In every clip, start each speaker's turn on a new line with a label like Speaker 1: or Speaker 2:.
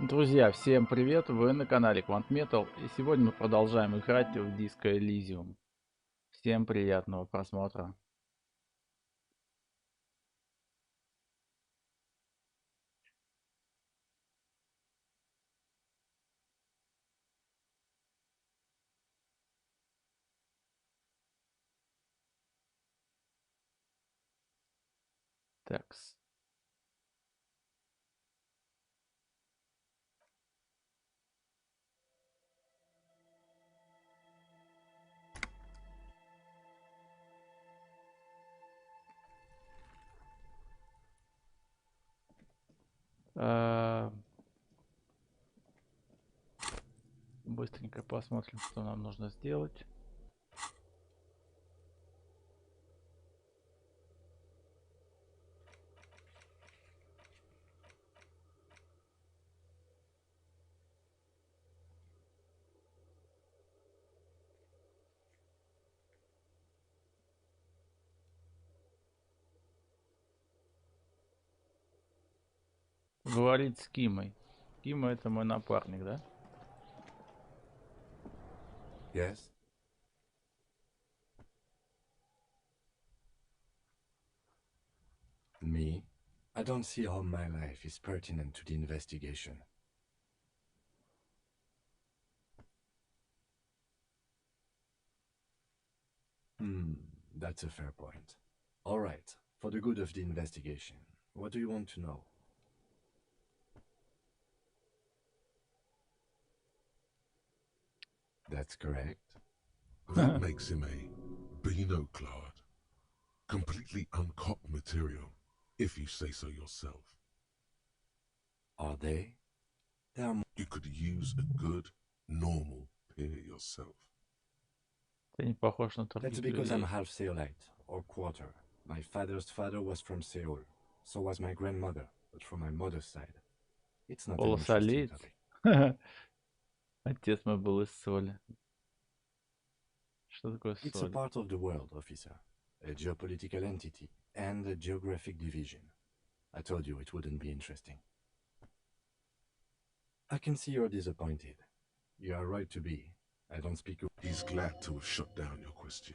Speaker 1: Друзья, всем привет! Вы на канале Quant Metal, и сегодня мы продолжаем играть в диско Elysium. Всем приятного просмотра. Такс. Быстренько посмотрим, что нам нужно сделать. Говорить с Кимой. Кима — это мой напарник, да?
Speaker 2: Yes? Me? I don't see how my life is pertinent to the investigation. That's a fair point. All right, for the good of the investigation, what do you want to know? That's correct.
Speaker 3: That makes him a Beano-clad, completely uncopped material, if you say so yourself.
Speaker 2: Are they? They are.
Speaker 3: You could use a good, normal peer yourself.
Speaker 1: Ты не похож на
Speaker 2: That's
Speaker 1: торгителя
Speaker 2: because I'm
Speaker 1: людей.
Speaker 2: half Seolite, or quarter. My father's father was from Seoul. So was my grandmother, but from my mother's side. It's not an interesting
Speaker 1: Полусолит.
Speaker 2: topic.
Speaker 1: Отец мой был из соли. Что такое
Speaker 2: It's a
Speaker 1: соль?
Speaker 2: part of the world, officer. A geopolitical entity and a geographic division. I told you it wouldn't be interesting. I can see you're disappointed. You are right to be. I don't speak.
Speaker 3: He's glad to have shut down your question.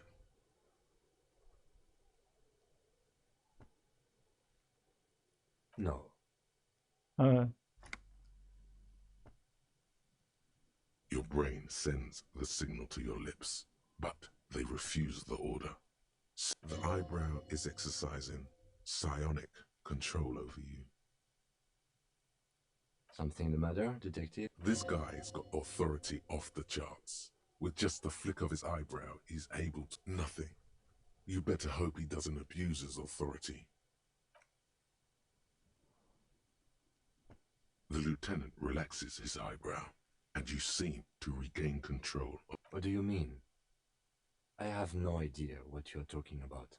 Speaker 2: No.
Speaker 1: А,
Speaker 3: Your brain sends the signal to your lips, but they refuse the order. The eyebrow is exercising psionic control over you.
Speaker 2: Something the matter, detective?
Speaker 3: This guy's got authority off the charts. With just the flick of his eyebrow, he's able to nothing. You better hope he doesn't abuse his authority. The lieutenant relaxes his eyebrow, and you seem to regain control.
Speaker 2: What do you mean? I have no idea what you're talking about.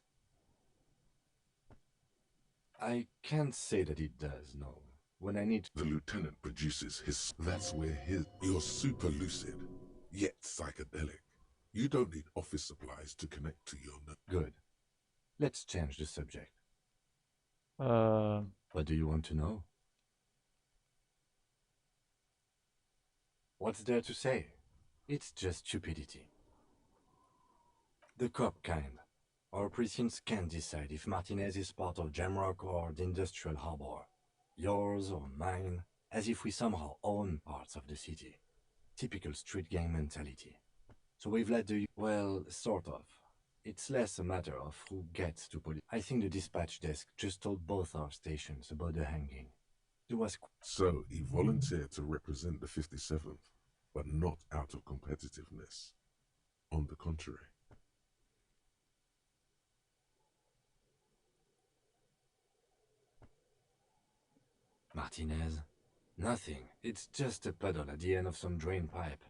Speaker 2: I can't say that it does, no. When I need...
Speaker 3: The lieutenant produces his... That's where you're super lucid, yet psychedelic. You don't need office supplies to connect to your...
Speaker 2: Good. Let's change the subject.
Speaker 1: а,
Speaker 2: What do you want to know? What's there to say? It's just stupidity. The cop kind. Our precincts can't decide if Martinez is part of Jamrock or the industrial harbor. Yours or mine, as if we somehow own parts of the city. Typical street gang mentality. So we've let the... well, sort of. It's less a matter of who gets to police. I think the dispatch desk just told both our stations about the hanging. It was...
Speaker 3: So he volunteered to represent the 57th, but not out of competitiveness. On the contrary.
Speaker 2: Martinez? Nothing. It's just a puddle at the end of some drain pipe.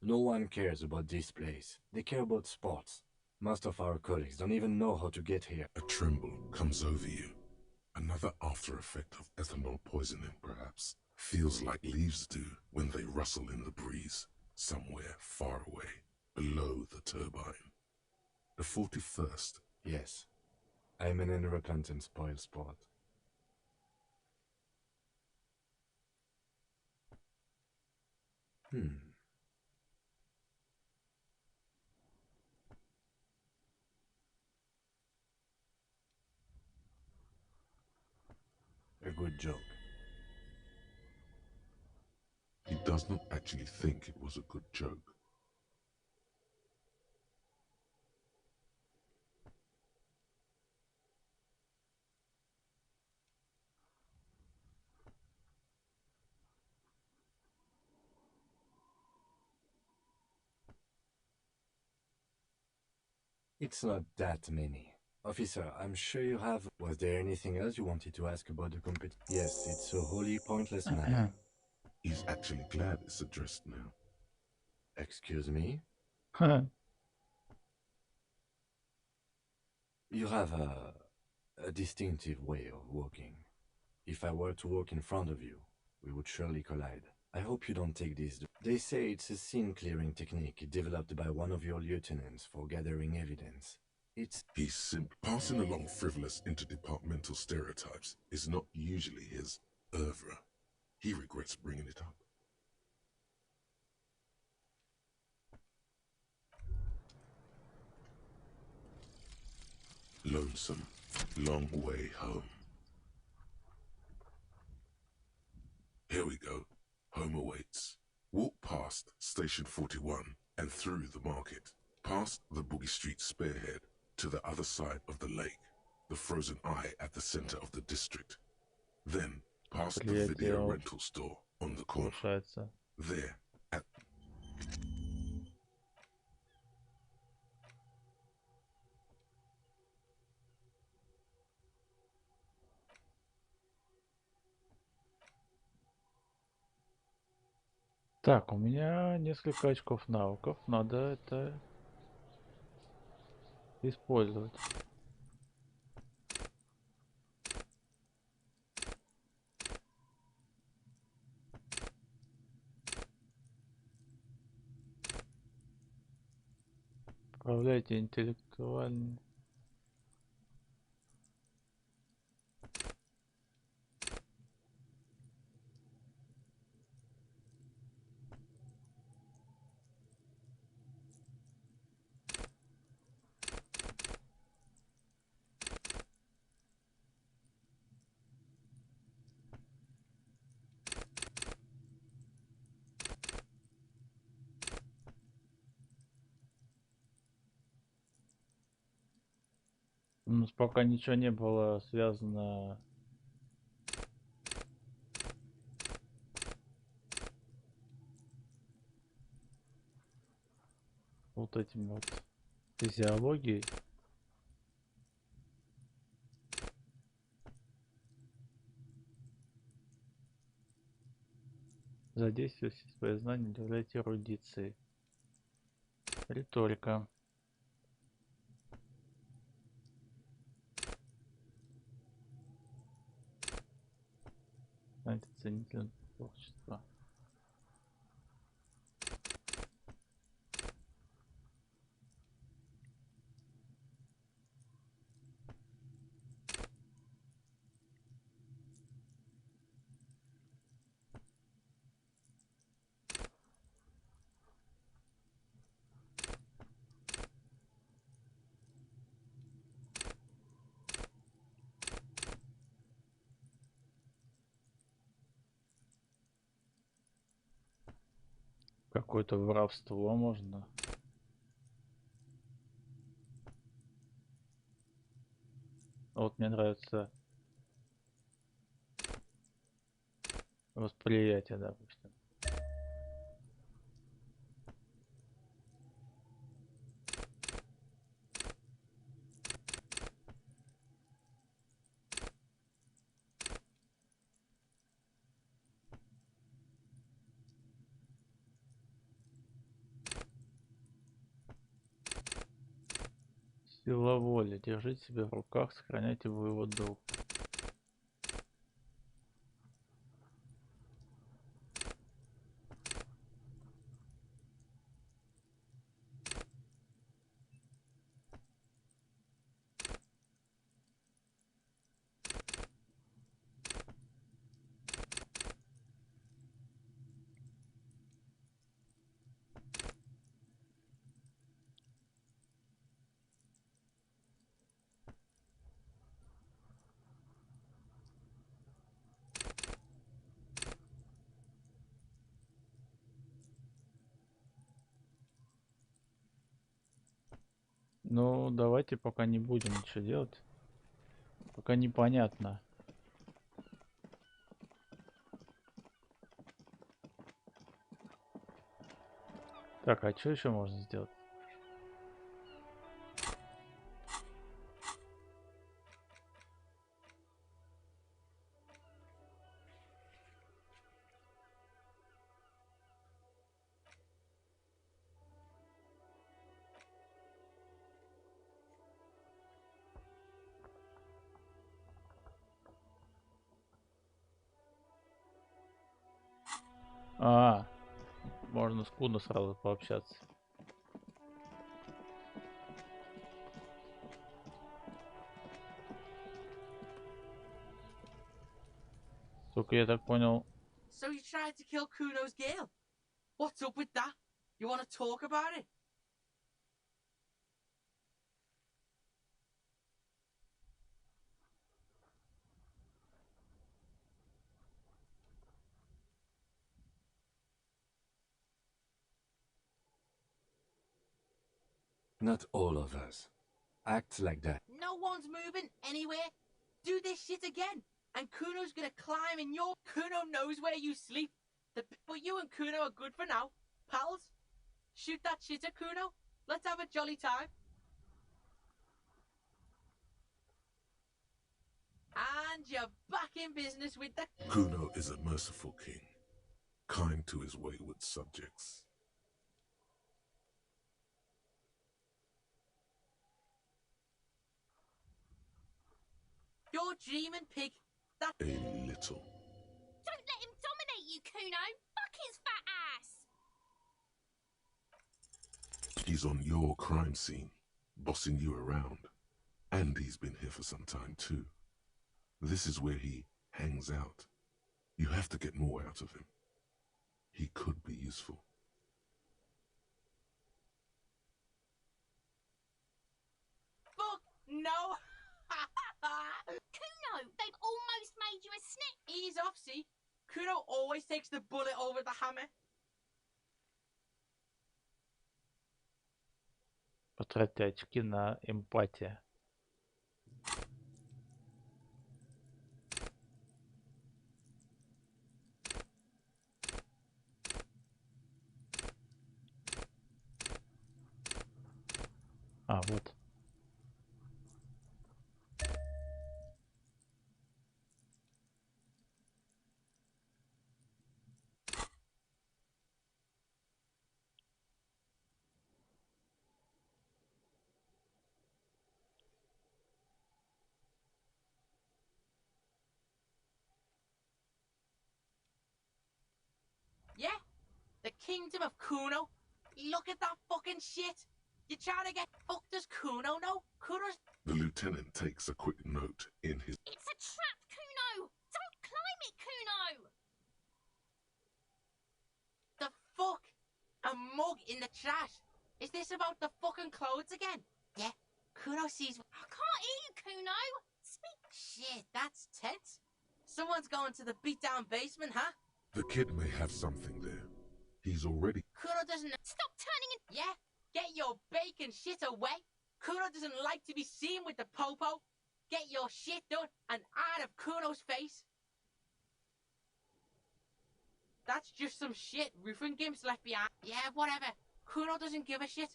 Speaker 2: No one cares about this place. They care about sports. Most of our colleagues don't even know how to get here.
Speaker 3: A tremble comes over you. Another after effect of ethanol poisoning, perhaps. Feels like leaves do when they rustle in the breeze, somewhere far away, below the turbine. The 41st.
Speaker 2: Yes. I'm an unrepentant spoil sport. A good joke.
Speaker 3: He does not actually think it was a good joke.
Speaker 2: It's not that many. Officer, I'm sure you have... Was there anything else you wanted to ask about the competition? Yes, it's a wholly pointless matter.
Speaker 3: He's actually glad it's addressed now.
Speaker 2: Excuse me? You have a distinctive way of walking. If I were to walk in front of you, we would surely collide. I hope you don't take this. They say it's a scene-clearing technique developed by one of your lieutenants for gathering evidence.
Speaker 3: He's passing along frivolous interdepartmental stereotypes is not usually his oeuvre. He regrets bringing it up. Lonesome, long way home. Here we go. Home awaits. Walk past Station 41 and through the market, past the Boogie Street spearhead, to the other side of the lake, the frozen eye at the center of the district. Then, past the video rental store on the corner. There, at...
Speaker 1: Так, у меня несколько очков навыков, надо это использовать. Управляйте интеллектуально. У нас пока ничего не было связано вот этим вот физиологией. Задействуйте свои знания, являйте эрудицией. Риторика. Антиценительное творчество. Какое-то воровство можно. Вот мне нравится восприятие, допустим. Сила воли. Держите себя в руках, сохраняйте боевой дух. Ну, давайте пока не будем ничего делать. Пока непонятно. Так, а что еще можно сделать? А, можно с Куно сразу пообщаться. Только я так понял.
Speaker 4: So you tried to kill Kuno's girl? What's up with that? You want to talk about it?
Speaker 2: Not all of us act like that.
Speaker 4: No one's moving anywhere. Do this shit again. And Kuno's gonna climb in your... Kuno knows where you sleep. But you and Kuno are good for now. Pals, shoot that shit at Kuno. Let's have a jolly time. And you're back in business with the...
Speaker 3: Kuno is a merciful king, kind to his wayward subjects.
Speaker 4: You're dreaming, pig. That...
Speaker 3: A little.
Speaker 5: Don't let him dominate you, Kuno. Fuck his fat ass.
Speaker 3: He's on your crime scene, bossing you around. And he's been here for some time too. This is where he hangs out. You have to get more out of him. He could be useful.
Speaker 4: Fuck no!
Speaker 5: Kuno, they've almost made you a snitch.
Speaker 4: Ease off, see? Kuno always takes the bullet over the hammer.
Speaker 1: Потратьте очки на эмпатия. А, вот.
Speaker 4: Yeah? The kingdom of Kuno? Look at that fucking shit! You're trying to get fucked as Kuno, no? Kuno's...
Speaker 3: The lieutenant takes a quick note in his...
Speaker 5: It's a trap, Kuno. Don't climb it, Kuno.
Speaker 4: The fuck? A mug in the trash? Is this about the fucking clothes again? Yeah? Kuno sees...
Speaker 5: I can't hear you, Kuno. Speak.
Speaker 4: Shit, that's tense. Someone's going to the beat-down basement, huh?
Speaker 3: The kid may have something there. He's already...
Speaker 4: Kuno doesn't...
Speaker 5: Stop turning it.
Speaker 4: Yeah? Get your bacon shit away. Kuno doesn't like to be seen with the popo. Get your shit done and out of Kuno's face. That's just some shit Roofing Gimp's left behind. Yeah, whatever. Kuno doesn't give a shit.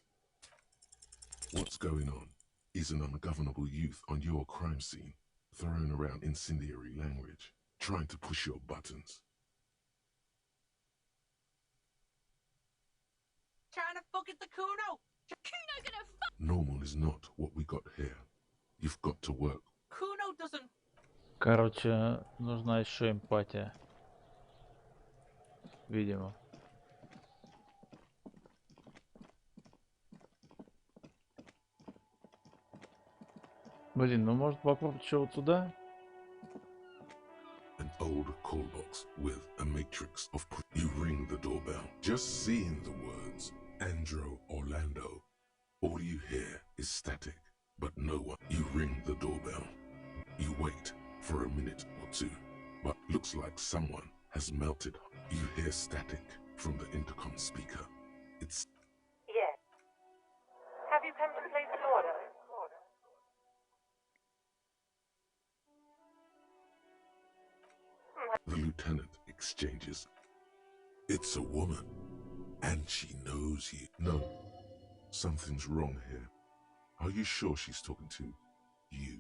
Speaker 3: What's going on? Is an ungovernable youth on your crime scene, throwing around incendiary language, trying to push your buttons.
Speaker 4: Trying to fuck at the Kuno.
Speaker 5: Kuno gonna fuck.
Speaker 3: Normal is not what we got here. You've got to work.
Speaker 4: Kuno doesn't...
Speaker 1: Короче, нужна еще эмпатия. Видимо. Блин, ну может попробовать еще вот сюда?
Speaker 3: An old call box with a matrix of... You ring the doorbell. Just seeing the words, Andro Orlando. All you hear is static, but no one. You ring the doorbell. You wait for a minute or two, but looks like someone has melted. You hear static from the intercom speaker. It's...
Speaker 6: Yes. Have you come to place an order?
Speaker 3: lieutenant exchanges. It's a woman, and she knows you. No, something's wrong here. Are you sure she's talking to you?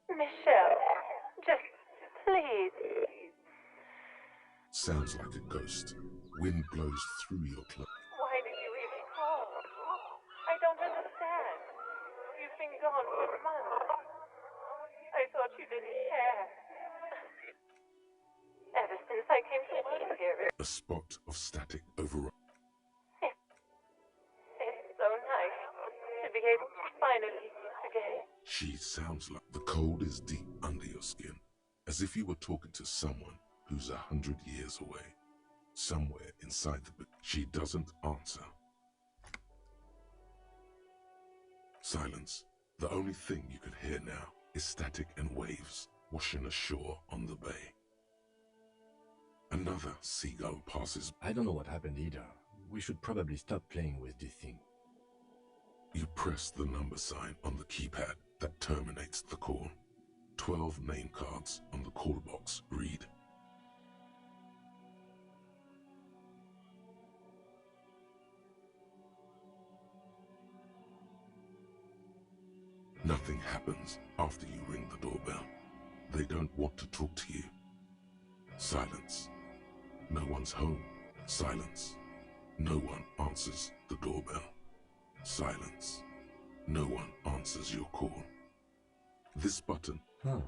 Speaker 6: Michelle, just please.
Speaker 3: Sounds like a ghost. Wind blows through your clothes.
Speaker 6: Why did you even call? I don't understand. You've been gone for months. I thought you didn't care. Ever since I came to work here,
Speaker 3: A spot of static override.
Speaker 6: it's so nice to be able to finally again.
Speaker 3: She sounds like the cold is deep under your skin, as if you were talking to someone who's 100 years away, somewhere inside the. She doesn't answer. Silence. The only thing you can hear now is static and waves washing ashore on the bay. Another seagull passes.
Speaker 2: I don't know what happened either. We should probably stop playing with this thing.
Speaker 3: You press the number sign on the keypad that terminates the call. 12 name cards on the call box read. Nothing happens after you ring the doorbell. They don't want to talk to you. Silence. No one's home. Silence. No one answers the doorbell. Silence. No one answers your call. This button.
Speaker 2: Huh.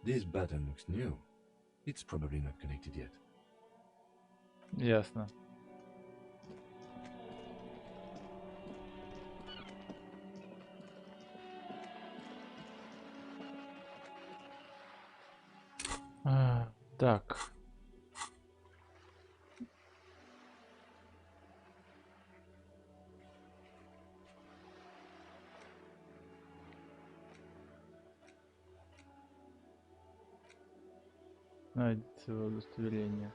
Speaker 2: This button looks new. It's probably not connected yet.
Speaker 1: Ясно. Так. Найдите свое удостоверение.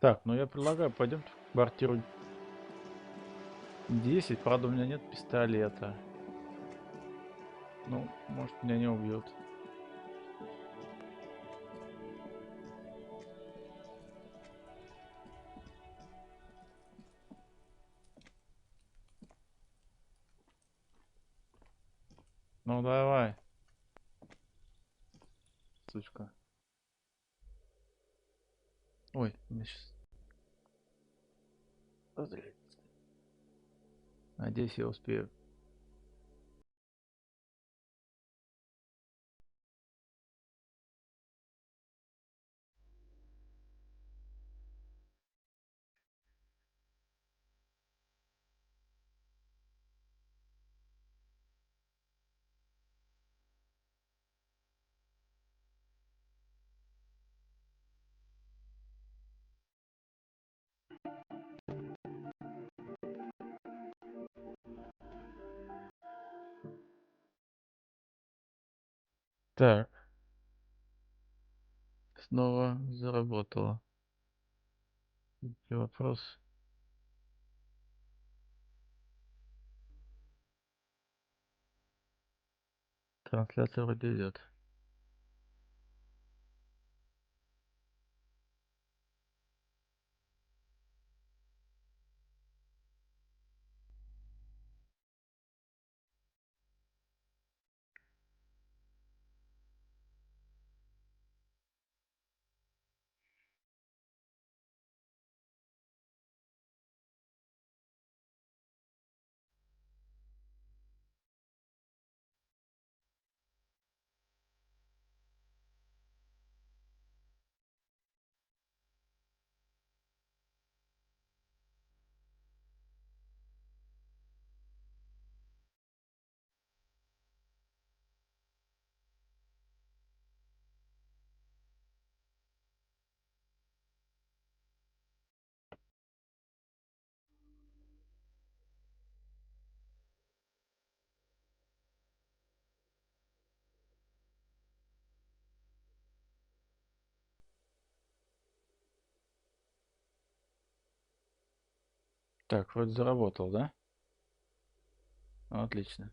Speaker 1: Так, ну я предлагаю, пойдем в квартиру 10. Правда, у меня нет пистолета. Ну, может, меня не убьют. Ну давай. Сучка. Ой, меня сейчас... Надеюсь, я успею. Так. Снова заработало. И вопрос. Трансляция вроде идет. Так, вроде заработал, да? Отлично.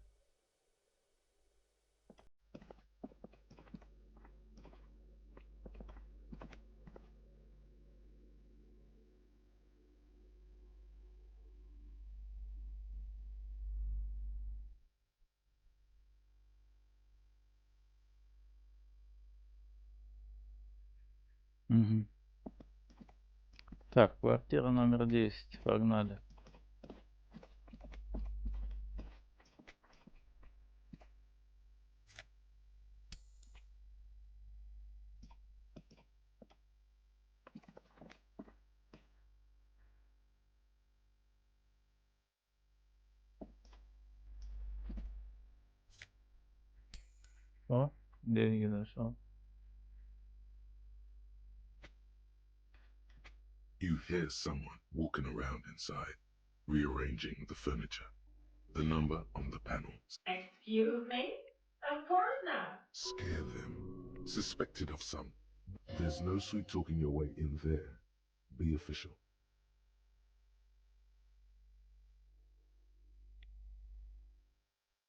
Speaker 1: Угу. Так, квартира номер 10. Погнали. О, деньги нашел.
Speaker 3: You hear someone walking around inside, rearranging the furniture. The number on the panels.
Speaker 6: Excuse me? Of course not.
Speaker 3: Scare them. Suspected of some. There's no sweet talking your way in there. Be official.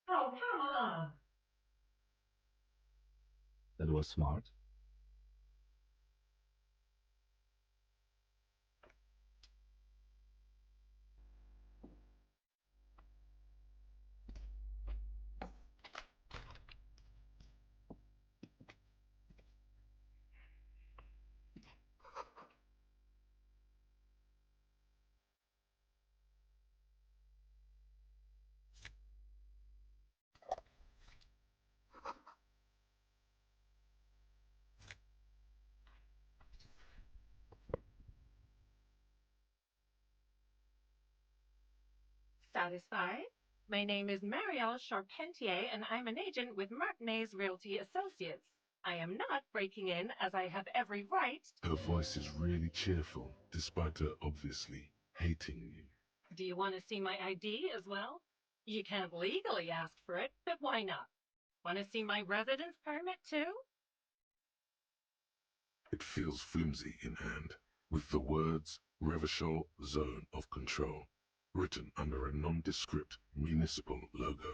Speaker 6: Oh, come on.
Speaker 2: That was smart.
Speaker 6: Satisfied? My name is Marielle Charpentier, and I'm an agent with Martinez Realty Associates. I am not breaking in, as I have every right.
Speaker 3: Her voice is really cheerful, despite her obviously hating you.
Speaker 6: Do you want to see my ID as well? You can't legally ask for it, but why not? Want to see my residence permit too?
Speaker 3: It feels flimsy in hand, with the words Revashol Zone of Control written under a nondescript municipal logo.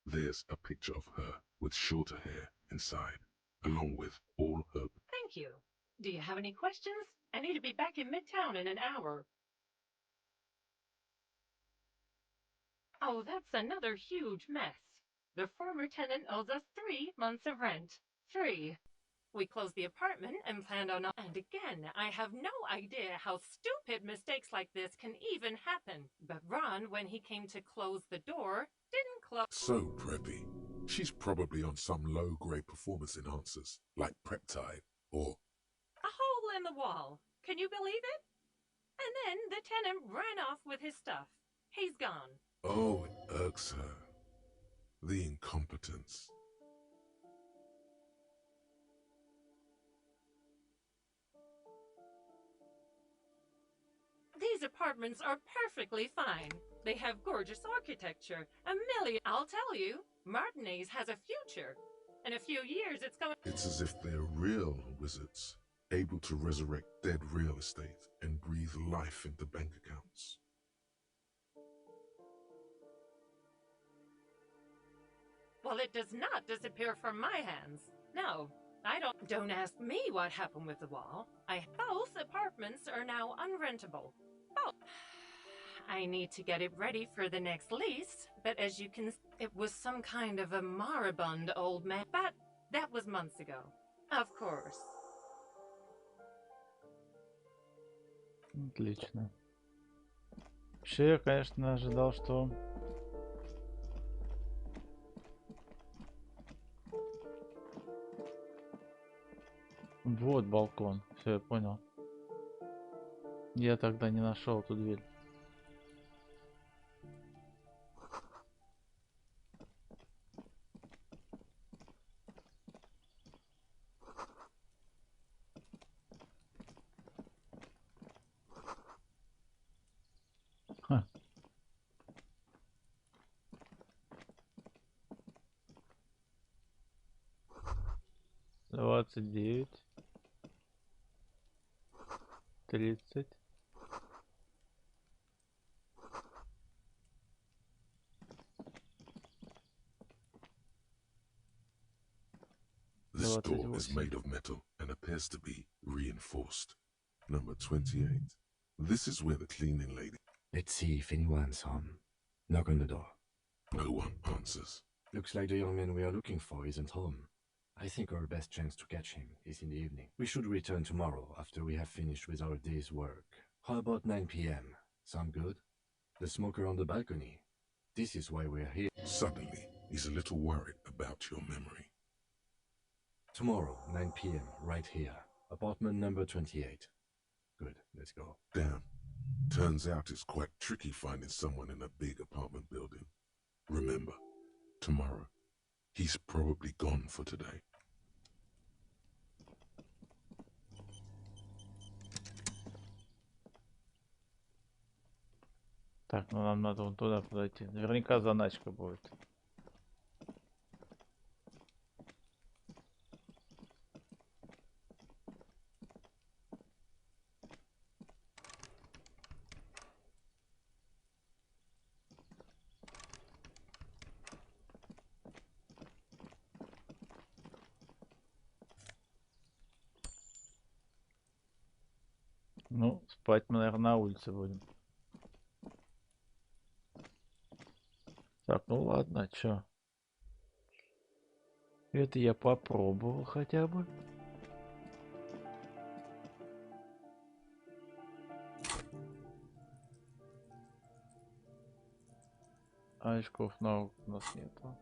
Speaker 3: There's a picture of her with shorter hair inside, along with all her...
Speaker 6: Thank you. Do you have any questions? I need to be back in Midtown in an hour. Oh, that's another huge mess. The former tenant owes us 3 months of rent. 3. We closed the apartment and planned on... And again, I have no idea how stupid mistakes like this can even happen. But Ron, when he came to close the door, didn't close...
Speaker 3: So preppy. She's probably on some low-grade performance enhancers, like Peptide, or...
Speaker 6: A hole in the wall. Can you believe it? And then the tenant ran off with his stuff. He's gone.
Speaker 3: Oh, it irks her. The incompetence.
Speaker 6: These apartments are perfectly fine. They have gorgeous architecture. I'll tell you, Martinez has a future. In a few years, it's going...
Speaker 3: It's as if they're real wizards, able to resurrect dead real estate and breathe life into bank accounts.
Speaker 6: Well, it does not disappear from my hands. No, I don't... Don't ask me what happened with the wall. Both apartments are now unrentable. Both. I need to get it ready for the next lease, but as you can... It was some kind of a moribund old man. But that was months ago. Of course.
Speaker 1: Отлично. Вообще, я, конечно, ожидал, что... Вот балкон. Все, я понял. Я тогда не нашел эту дверь. Ха. Двадцать 29. 30.
Speaker 3: This door is
Speaker 1: 28.
Speaker 3: made of metal and appears to be reinforced. Number 28. This is where the cleaning lady...
Speaker 2: Let's see if anyone's home. Knock on the door.
Speaker 3: No one answers.
Speaker 2: Looks like the young man we are looking for isn't home. I think our best chance to catch him is in the evening. We should return tomorrow after we have finished with our day's work. How about 9 p.m.? Sound good? The smoker on the balcony. This is why we're here.
Speaker 3: Suddenly, he's a little worried about your memory.
Speaker 2: Tomorrow, 9 p.m., right here. Apartment number 28. Good, let's go.
Speaker 3: Damn. Turns out it's quite tricky finding someone in a big apartment building. Remember, tomorrow. He's probably gone for today.
Speaker 1: Так, ну нам надо вон туда подойти. Наверняка заначка будет. Ну, спать мы, наверное, на улице будем. Так, ну ладно, чё. Это я попробовал хотя бы. А очков наук у нас нету.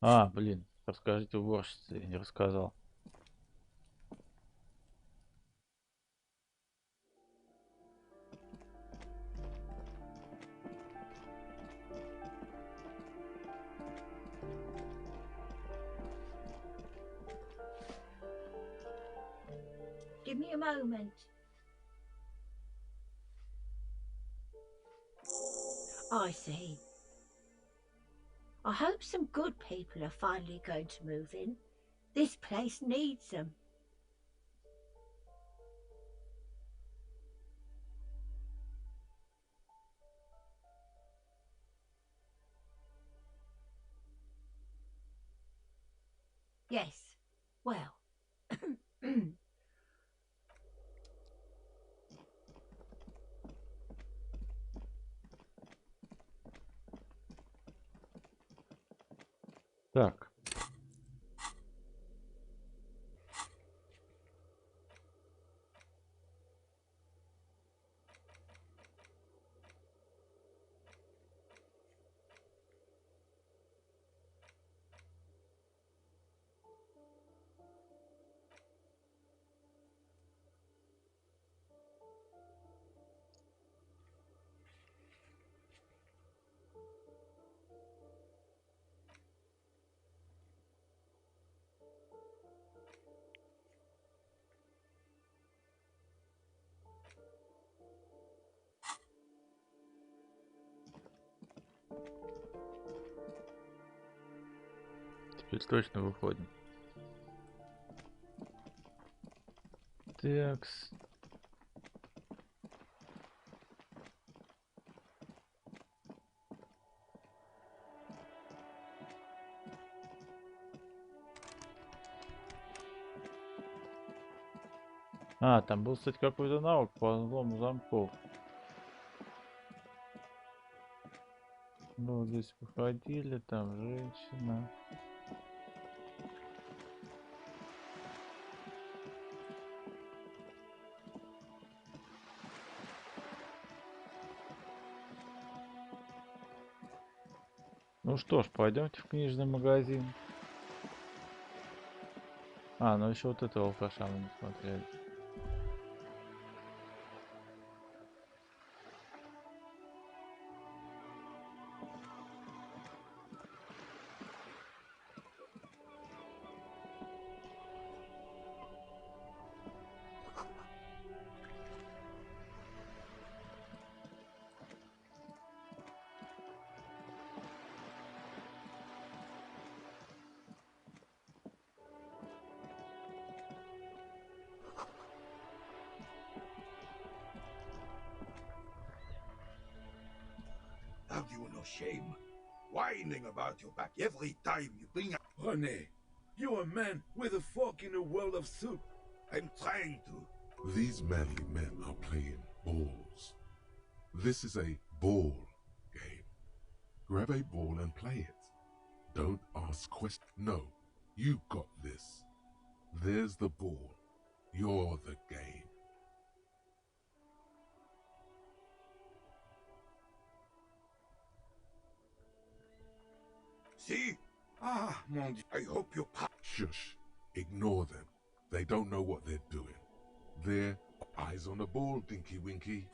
Speaker 1: А, блин, расскажите уборщице, я не рассказал.
Speaker 7: Give me a moment. I see. I hope some good people are finally going to move in. This place needs them. Yes, well.
Speaker 1: Так. Теперь точно выходим. Текст. А, там был, кстати, какой-то навык по взлому замков. Ну, здесь выходили, там женщина. Ну что ж, пойдемте в книжный магазин. А, ну еще вот этого алкаша мы не смотрели.
Speaker 8: Have you no shame? Whining about your back every time you bring up...
Speaker 9: René, you're a man with a fork in a world of soup.
Speaker 8: I'm trying to.
Speaker 3: These manly men are playing balls. This is a ball game. Grab a ball and play it. Don't ask questions. No, you got this. There's the ball. You're the game.
Speaker 8: See? Ah, mon Dieu. I hope you...
Speaker 3: Shush. Ignore them. They don't know what they're doing. They're eyes on the ball, Dinky Winky.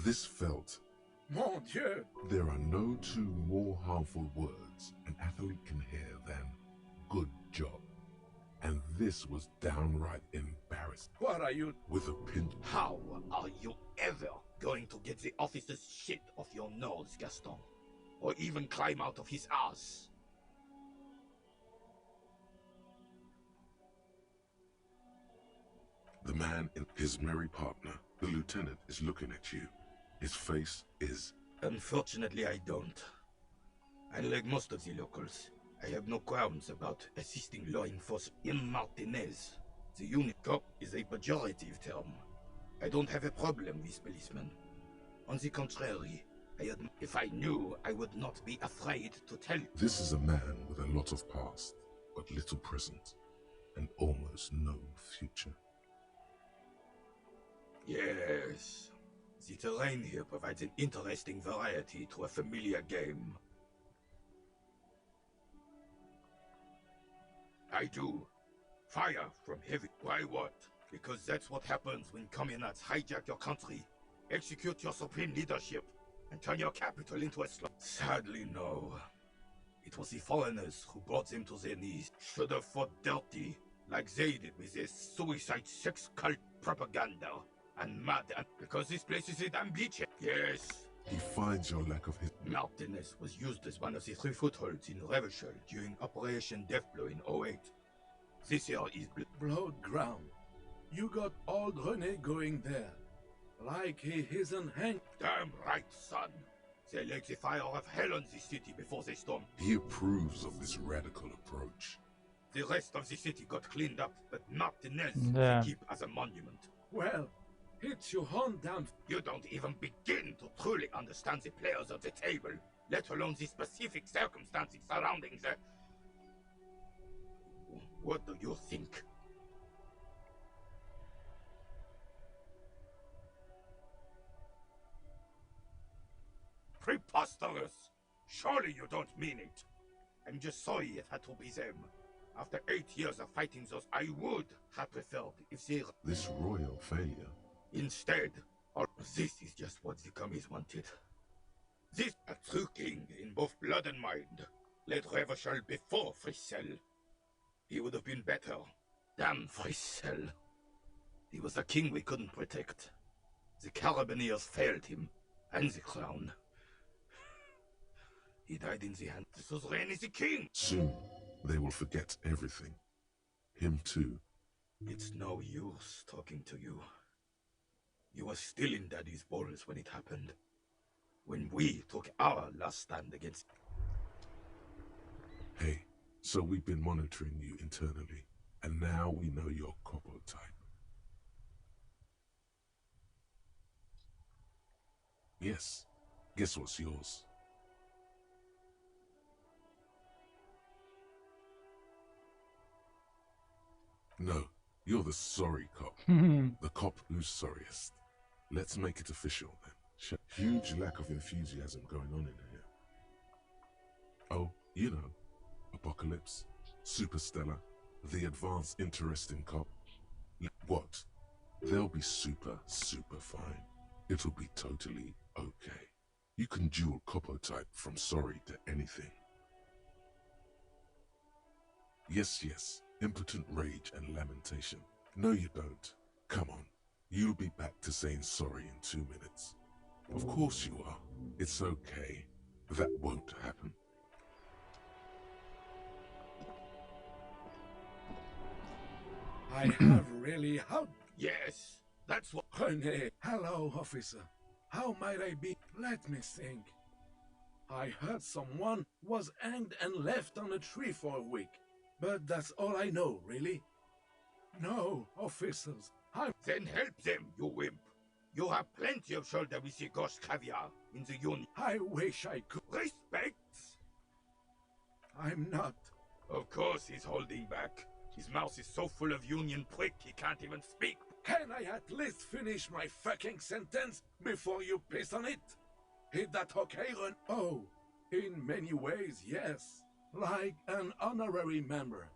Speaker 3: This felt...
Speaker 9: Mon Dieu!
Speaker 3: There are no two more harmful words an athlete can hear than good job. And this was downright embarrassing.
Speaker 9: What are you...
Speaker 3: With a pinch...
Speaker 8: How are you ever going to get the officer's shit off your nose, Gaston? Or even climb out of his ass?
Speaker 3: The man and his merry partner, the lieutenant, is looking at you. His face is...
Speaker 8: Unfortunately, I don't. Unlike most of the locals, I have no qualms about assisting law enforcement. In Martinez, the unit cop is a pejorative term. I don't have a problem with policemen. On the contrary, if I knew, I would not be afraid to tell you.
Speaker 3: This is a man with a lot of past, but little present, and almost no future.
Speaker 8: Yes. The terrain here provides an interesting variety to a familiar game. I do. Fire from heavy. Why what? Because that's what happens when communards hijack your country, execute your supreme leadership, and turn your capital into a slum. Sadly, no. It was the foreigners who brought them to their knees. Should have fought dirty, like they did with their suicide sex cult propaganda. And mad, because this place is a damn beach. Yes.
Speaker 3: He finds your lack of his...
Speaker 8: Martinez was used as one of the 3 footholds in Revashol during Operation Deathblow in 08. This here is...
Speaker 9: Blood ground. You got old René going there. Like he isn't hang...
Speaker 8: Damn right, son. They laid the fire of hell on the city before they stormed.
Speaker 3: He approves of this radical approach.
Speaker 8: The rest of the city got cleaned up, but Martinez
Speaker 1: Yeah.
Speaker 8: they keep as a monument.
Speaker 9: Well, it's your own damn...
Speaker 8: You don't even begin to truly understand the players of the table, let alone the specific circumstances surrounding the... What do you think? Preposterous! Surely you don't mean it. I'm just sorry it had to be them. After 8 years of fighting those, I would have preferred if they...
Speaker 3: This royal failure.
Speaker 8: Instead, this is just what the commies wanted. This, a true king in both blood and mind, led Revashol before Frissel. He would have been better. Damn Frissel. He was a king we couldn't protect. The Carabineers failed him, and the crown. He died in the hand. This was Reign as the king.
Speaker 3: Soon, they will forget everything. Him too.
Speaker 8: It's no use talking to you. You were still in Daddy's balls when it happened. When we took our last stand against...
Speaker 3: Hey, so we've been monitoring you internally, and now we know your Copo type. Yes, guess what's yours? No, you're the sorry cop. The cop who's sorriest. Let's make it official then. Huge lack of enthusiasm going on in here. Oh, you know, Apocalypse, Superstellar, the advanced interesting cop. What? They'll be super fine. It'll be totally okay. You can dual Copo type from sorry to anything. Yes, impotent rage and lamentation. No you don't. Come on, you'll be back to saying sorry in 2 minutes. Of course you are. It's okay. That won't happen.
Speaker 9: I have really how
Speaker 8: Yes, that's what.
Speaker 9: René, hello officer. How might I be? Let me think. I heard someone was hanged and left on a tree for a week. But that's all I know, really. No, officers.
Speaker 8: Then help them, you wimp. You have plenty of shoulder with your ghost caviar in the unit.
Speaker 9: I wish I could.
Speaker 8: Respect?
Speaker 9: I'm not.
Speaker 8: Of course he's holding back. His mouth is so full of union prick he can't even speak.
Speaker 9: Can I at least finish my fucking sentence before you piss on it? Is that okay, Ren? Oh, in many ways, yes. Like an honorary member.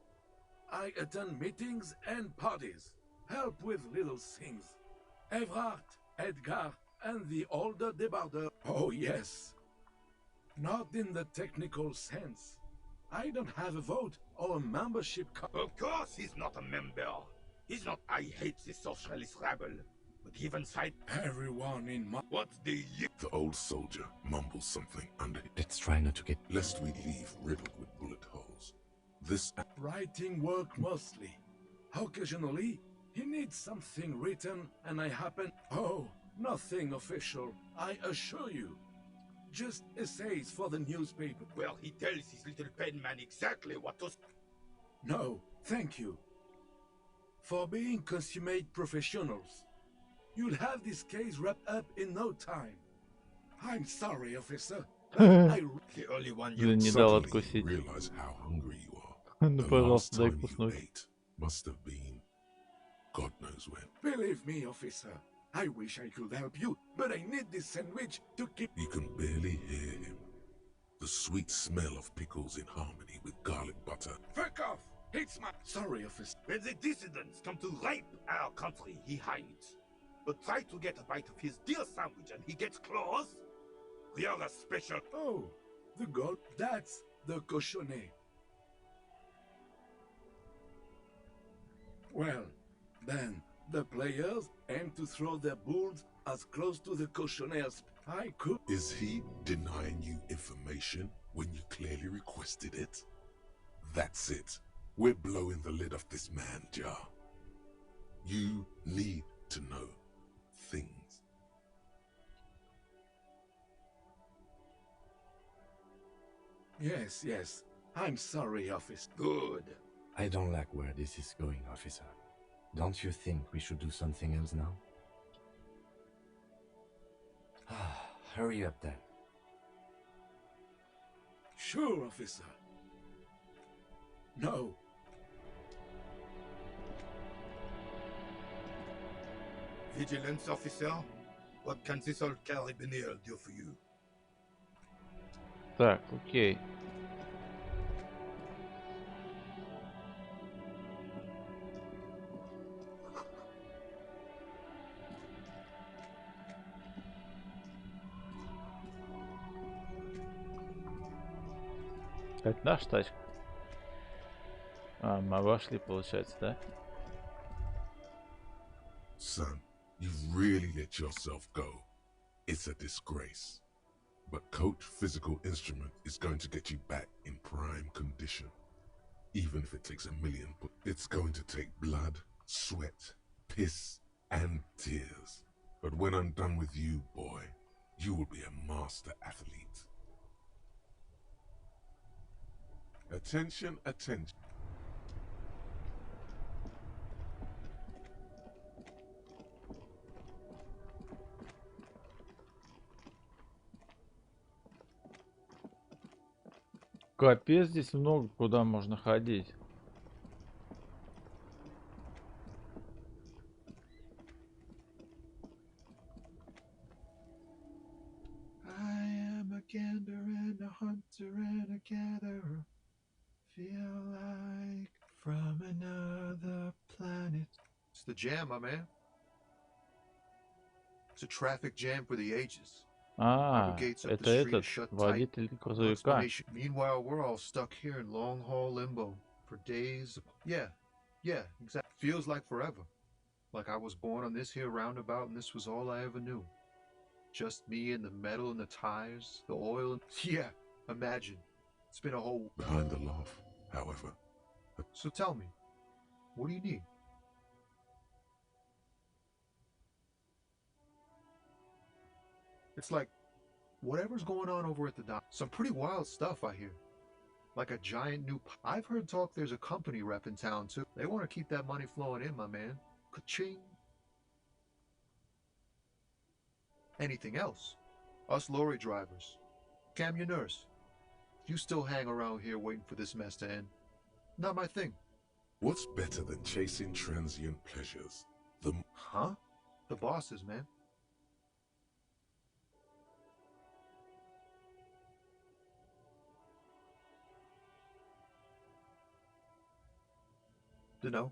Speaker 9: I attend meetings and parties. Help with little things. Evrard, Edgar, and the older debarder. Oh, yes. Not in the technical sense. I don't have a vote or a membership card.
Speaker 8: Of course he's not a member. He's not. I hate this socialist rabble. But even side.
Speaker 9: Everyone in my.
Speaker 8: What do you.
Speaker 3: The old soldier mumbles something under it.
Speaker 2: Let's try not to get.
Speaker 3: Lest we leave riddled with bullet holes. This.
Speaker 9: Writing work mostly. Occasionally, he needs something written and I happen. Oh, nothing official, I assure you. Just essays for the newspaper.
Speaker 8: Well, he tells his little pen man exactly what to.
Speaker 9: No, thank you. For being consummate professionals. You'll have this case wrapped up in no time. I'm sorry, officer. I
Speaker 8: The only one
Speaker 1: Да
Speaker 8: you.
Speaker 1: не дал
Speaker 3: Suddenly
Speaker 1: откусить.
Speaker 3: you realize how hungry you are.
Speaker 1: Ну,
Speaker 3: The last
Speaker 1: пожалуйста, дай
Speaker 3: time you
Speaker 1: вкуснуть.
Speaker 3: ate must have been God knows when.
Speaker 9: believe me, officer. I wish I could help you, but I need this sandwich to keep.
Speaker 3: You can barely hear him. The sweet smell of pickles in harmony with garlic butter.
Speaker 9: Fuck off! It's my. Sorry, officer.
Speaker 8: When the dissidents come to rape our country, he hides. But try to get a bite of his dear sandwich and he gets claws? You're a special.
Speaker 9: Oh, the gold. That's the cochonnet. Well, then, the players aim to throw their bulls as close to the cochonnet as I could.
Speaker 3: Is he denying you information when you clearly requested it? That's it. We're blowing the lid off this man jar. You need to know things.
Speaker 9: Yes, yes. I'm sorry, officer.
Speaker 8: Good.
Speaker 2: I don't like where this is going, officer. Don't you think we should do something else now? Hurry up then.
Speaker 9: Sure, officer. No.
Speaker 8: Vigilance officer, what can this old carabiner do for you?
Speaker 1: Так, окей. Это наша тачка. А, мы обошли, получается, да?
Speaker 3: Son, you've really let yourself go. It's a disgrace. But Coach Physical Instrument is going to get you back in prime condition. Even if it takes a million, it's going to take blood, sweat, piss, and tears. But when I'm done with you, boy, you will be a master athlete. Attention, attention.
Speaker 1: Капец, здесь много куда можно ходить.
Speaker 10: I am a gander and a hunter and a gatherer. Feel like from another planet. It's the jam, my man. It's a traffic jam for the ages.
Speaker 1: А, это этот, водитель грузовика.
Speaker 10: Meanwhile, we're all stuck here in long haul limbo for days. Yeah, exactly. Feels like forever. Like I was born on this here roundabout and this was all I ever knew. Just me and the metal and the tires, the oil. And... Yeah, imagine. It's been a whole...
Speaker 3: Behind the laugh, however.
Speaker 10: So tell me, what do you need? It's like, whatever's going on over at the dock. Some pretty wild stuff, I hear. Like a giant new... I've heard talk there's a company rep in town, too. They want to keep that money flowing in, my man. Ka-ching. Anything else? Us lorry drivers. Cam, your nurse. You still hang around here waiting for this mess to end. Not my thing.
Speaker 3: What's better than chasing transient pleasures?
Speaker 10: Huh? The bosses, man. Dunno.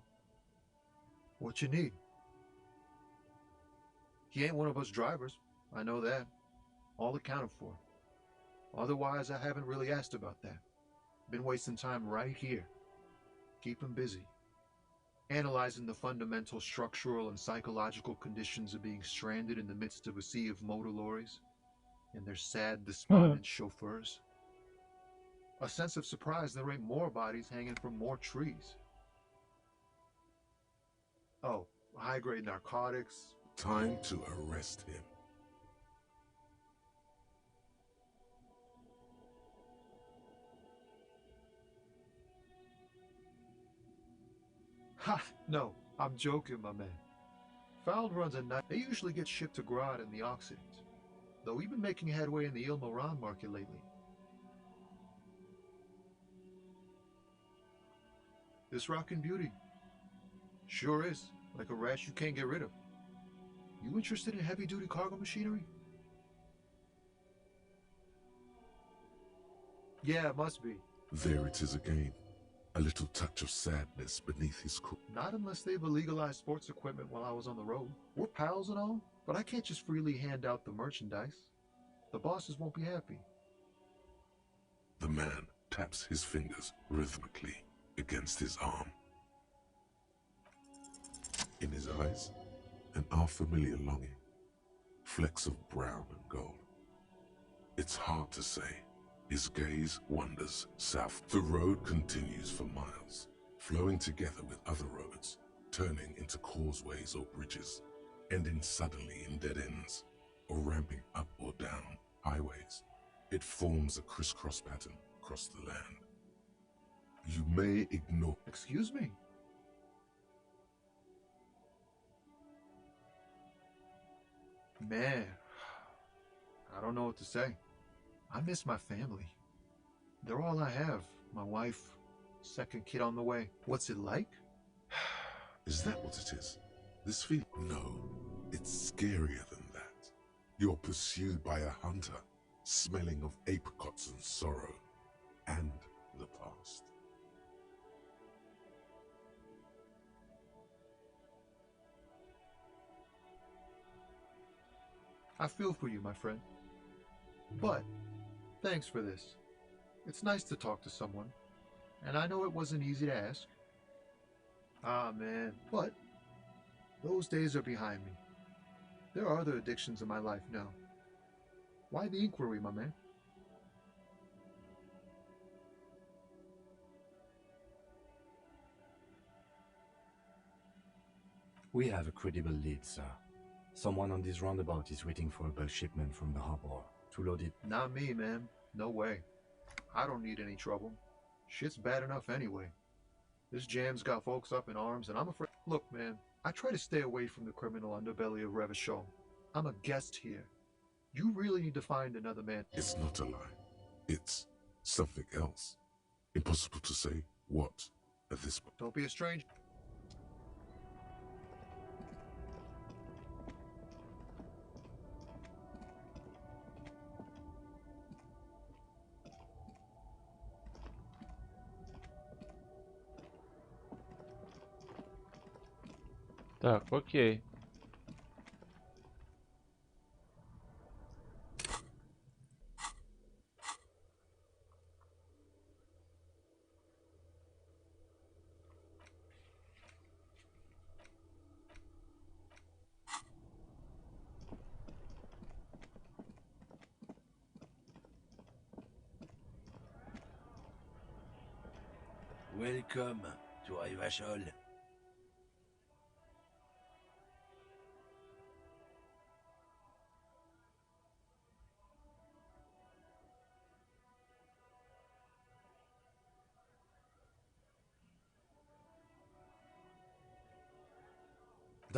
Speaker 10: What you need? He ain't one of us drivers. I know that. All accounted for. Otherwise, I haven't really asked about that. Been wasting time right here. Keep him busy. Analyzing the fundamental structural and psychological conditions of being stranded in the midst of a sea of motor lorries and their sad, despondent chauffeurs. A sense of surprise there ain't more bodies hanging from more trees. Oh, high-grade narcotics.
Speaker 3: Time to arrest him.
Speaker 10: Ha! No, I'm joking, my man. Found runs at night. They usually get shipped to Grad in the Occident, though we've been making headway in the Il-Moran market lately. This rockin' beauty. Sure is, like a rash you can't get rid of. You interested in heavy-duty cargo machinery? Yeah, it must be.
Speaker 3: There it is again. A little touch of sadness beneath his cool.
Speaker 10: Not unless they've illegalized sports equipment while I was on the road. We're pals and all, but I can't just freely hand out the merchandise. The bosses won't be happy.
Speaker 3: The man taps his fingers rhythmically against his arm. In his eyes, an unfamiliar longing. Flecks of brown and gold. It's hard to say. His gaze wanders south. The road continues for miles, flowing together with other roads, turning into causeways or bridges, ending suddenly in dead ends, or ramping up or down highways. It forms a crisscross pattern across the land. You may ignore...
Speaker 10: Excuse me? Man, I don't know what to say. I miss my family. They're all I have. My wife, second kid on the way. What's it like?
Speaker 3: Is that what it is? This feeling? No, it's scarier than that. You're pursued by a hunter, smelling of apricots and sorrow, and the past.
Speaker 10: I feel for you, my friend. But, thanks for this. It's nice to talk to someone. And I know it wasn't easy to ask. Ah, man. But, those days are behind me. There are other addictions in my life now. Why the inquiry, my man?
Speaker 2: We have a credible lead, sir. Someone on this roundabout is waiting for a bulk shipment from the harbor to load it.
Speaker 10: Not me, man. No way. I don't need any trouble. Shit's bad enough anyway. This jam's got folks up in arms, and I'm afraid... Look, man, I try to stay away from the criminal underbelly of Revashol. I'm a guest here. You really need to find another man.
Speaker 3: It's not a lie. It's something else. Impossible to say what at this point.
Speaker 10: Don't be a stranger.
Speaker 1: Так, окей.
Speaker 8: Welcome to Revashol.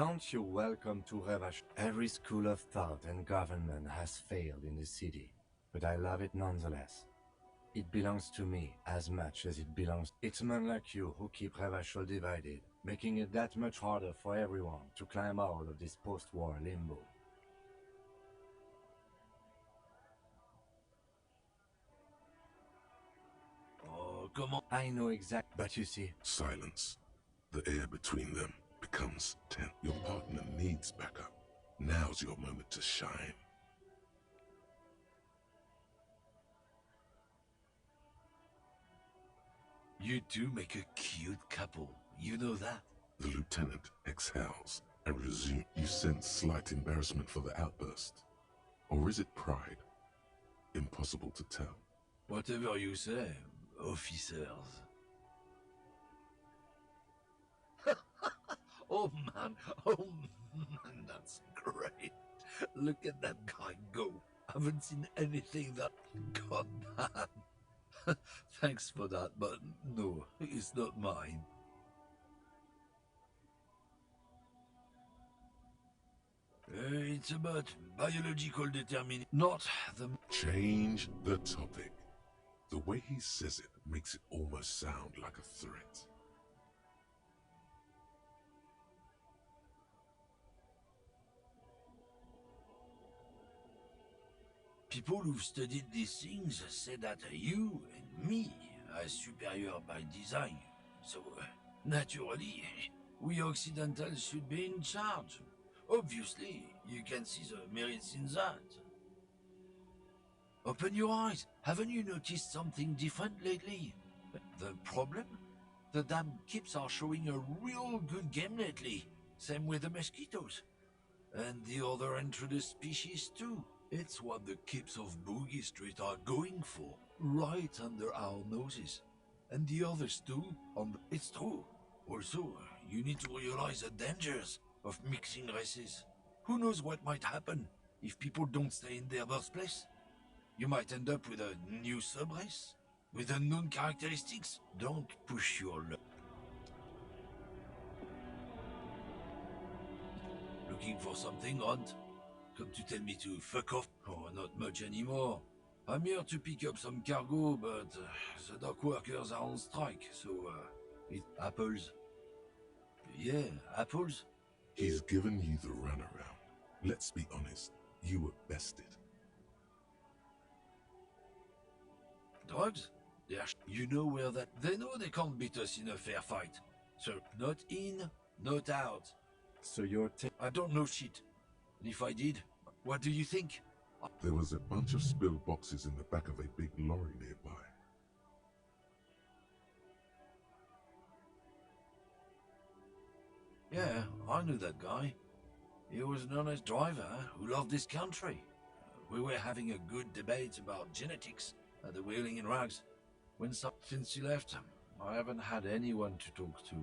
Speaker 2: Don't you welcome to Revashol. Every school of thought and government has failed in the city, but I love it nonetheless. It belongs to me as much as it belongs. It's men like you who keep Revashol divided, making it that much harder for everyone to climb out of this post-war limbo. Oh, come on. I know exactly, but you see...
Speaker 3: Silence. The air between them becomes tense. Your partner needs backup. Now's your moment to shine.
Speaker 11: You two make a cute couple. You know that.
Speaker 3: The lieutenant exhales and resumes. You sense slight embarrassment for the outburst. Or is it pride? Impossible to tell.
Speaker 11: Whatever you say, officers. Oh man, that's great. Look at that guy go. Haven't seen anything that... God, man. Thanks for that, but no, it's not mine. It's about biological determination, not the...
Speaker 3: Change the topic. The way he says it makes it almost sound like a threat.
Speaker 11: People who've studied these things say that you and me are superior by design. So, naturally, we Occidentals should be in charge. Obviously, you can see the merits in that. Open your eyes. Haven't you noticed something different lately? The problem? The damn kips are showing a real good game lately. Same with the mosquitoes. And the other intruders species too. It's what the kips of Boogie Street are going for, right under our noses. And the others too, it's true. Also, you need to realize the dangers of mixing races. Who knows what might happen if people don't stay in their birthplace? You might end up with a new sub-race, with unknown characteristics. Don't push your luck. Looking for something, Hunt? Come to tell me to fuck off? Oh, not much anymore. I'm here to pick up some cargo, but the dock workers are on strike, so it's apples. Yeah, apples.
Speaker 3: He's given you the runaround. Let's be honest, you were bested.
Speaker 11: Drugs? You know where that... They know they can't beat us in a fair fight. So, not in, not out.
Speaker 2: So you're...
Speaker 11: I don't know shit. And if I did, what do you think?
Speaker 3: There was a bunch of spilled boxes in the back of a big lorry nearby.
Speaker 11: Yeah, I knew that guy. He was an honest driver who loved this country. We were having a good debate about genetics at the Wheeling in Rags. Since he left, I haven't had anyone to talk to.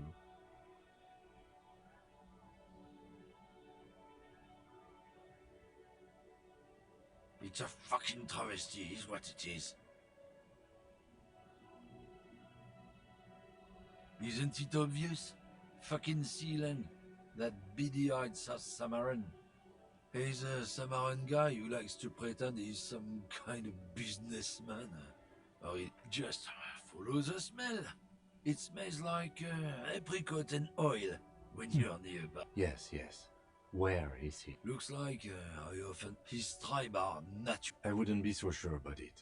Speaker 11: It's a fucking travesty, is what it is. Isn't it obvious? Fucking Sealand, that beady-eyed South Samaran. He's a Samaran guy who likes to pretend he's some kind of businessman. Or he just follows the smell. It smells like apricot and oil when you're nearby.
Speaker 2: Yes, yes. Where is he?
Speaker 11: Looks like I often... His tribe are natural.
Speaker 2: I wouldn't be so sure about it.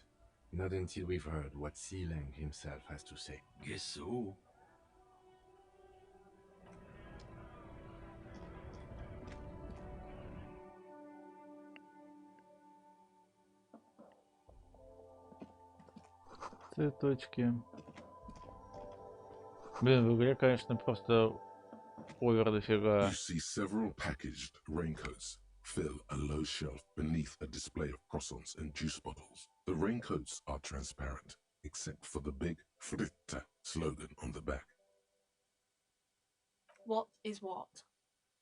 Speaker 2: Not until we've heard what Sealang himself has to say.
Speaker 11: Guess so.
Speaker 1: Цветочки. Блин, в игре, конечно, просто овер дофига.
Speaker 3: You see several packaged raincoats fill a low shelf beneath a display of croissants and juice bottles. The raincoats are transparent, except for the big Fritta slogan on the back.
Speaker 12: What is what?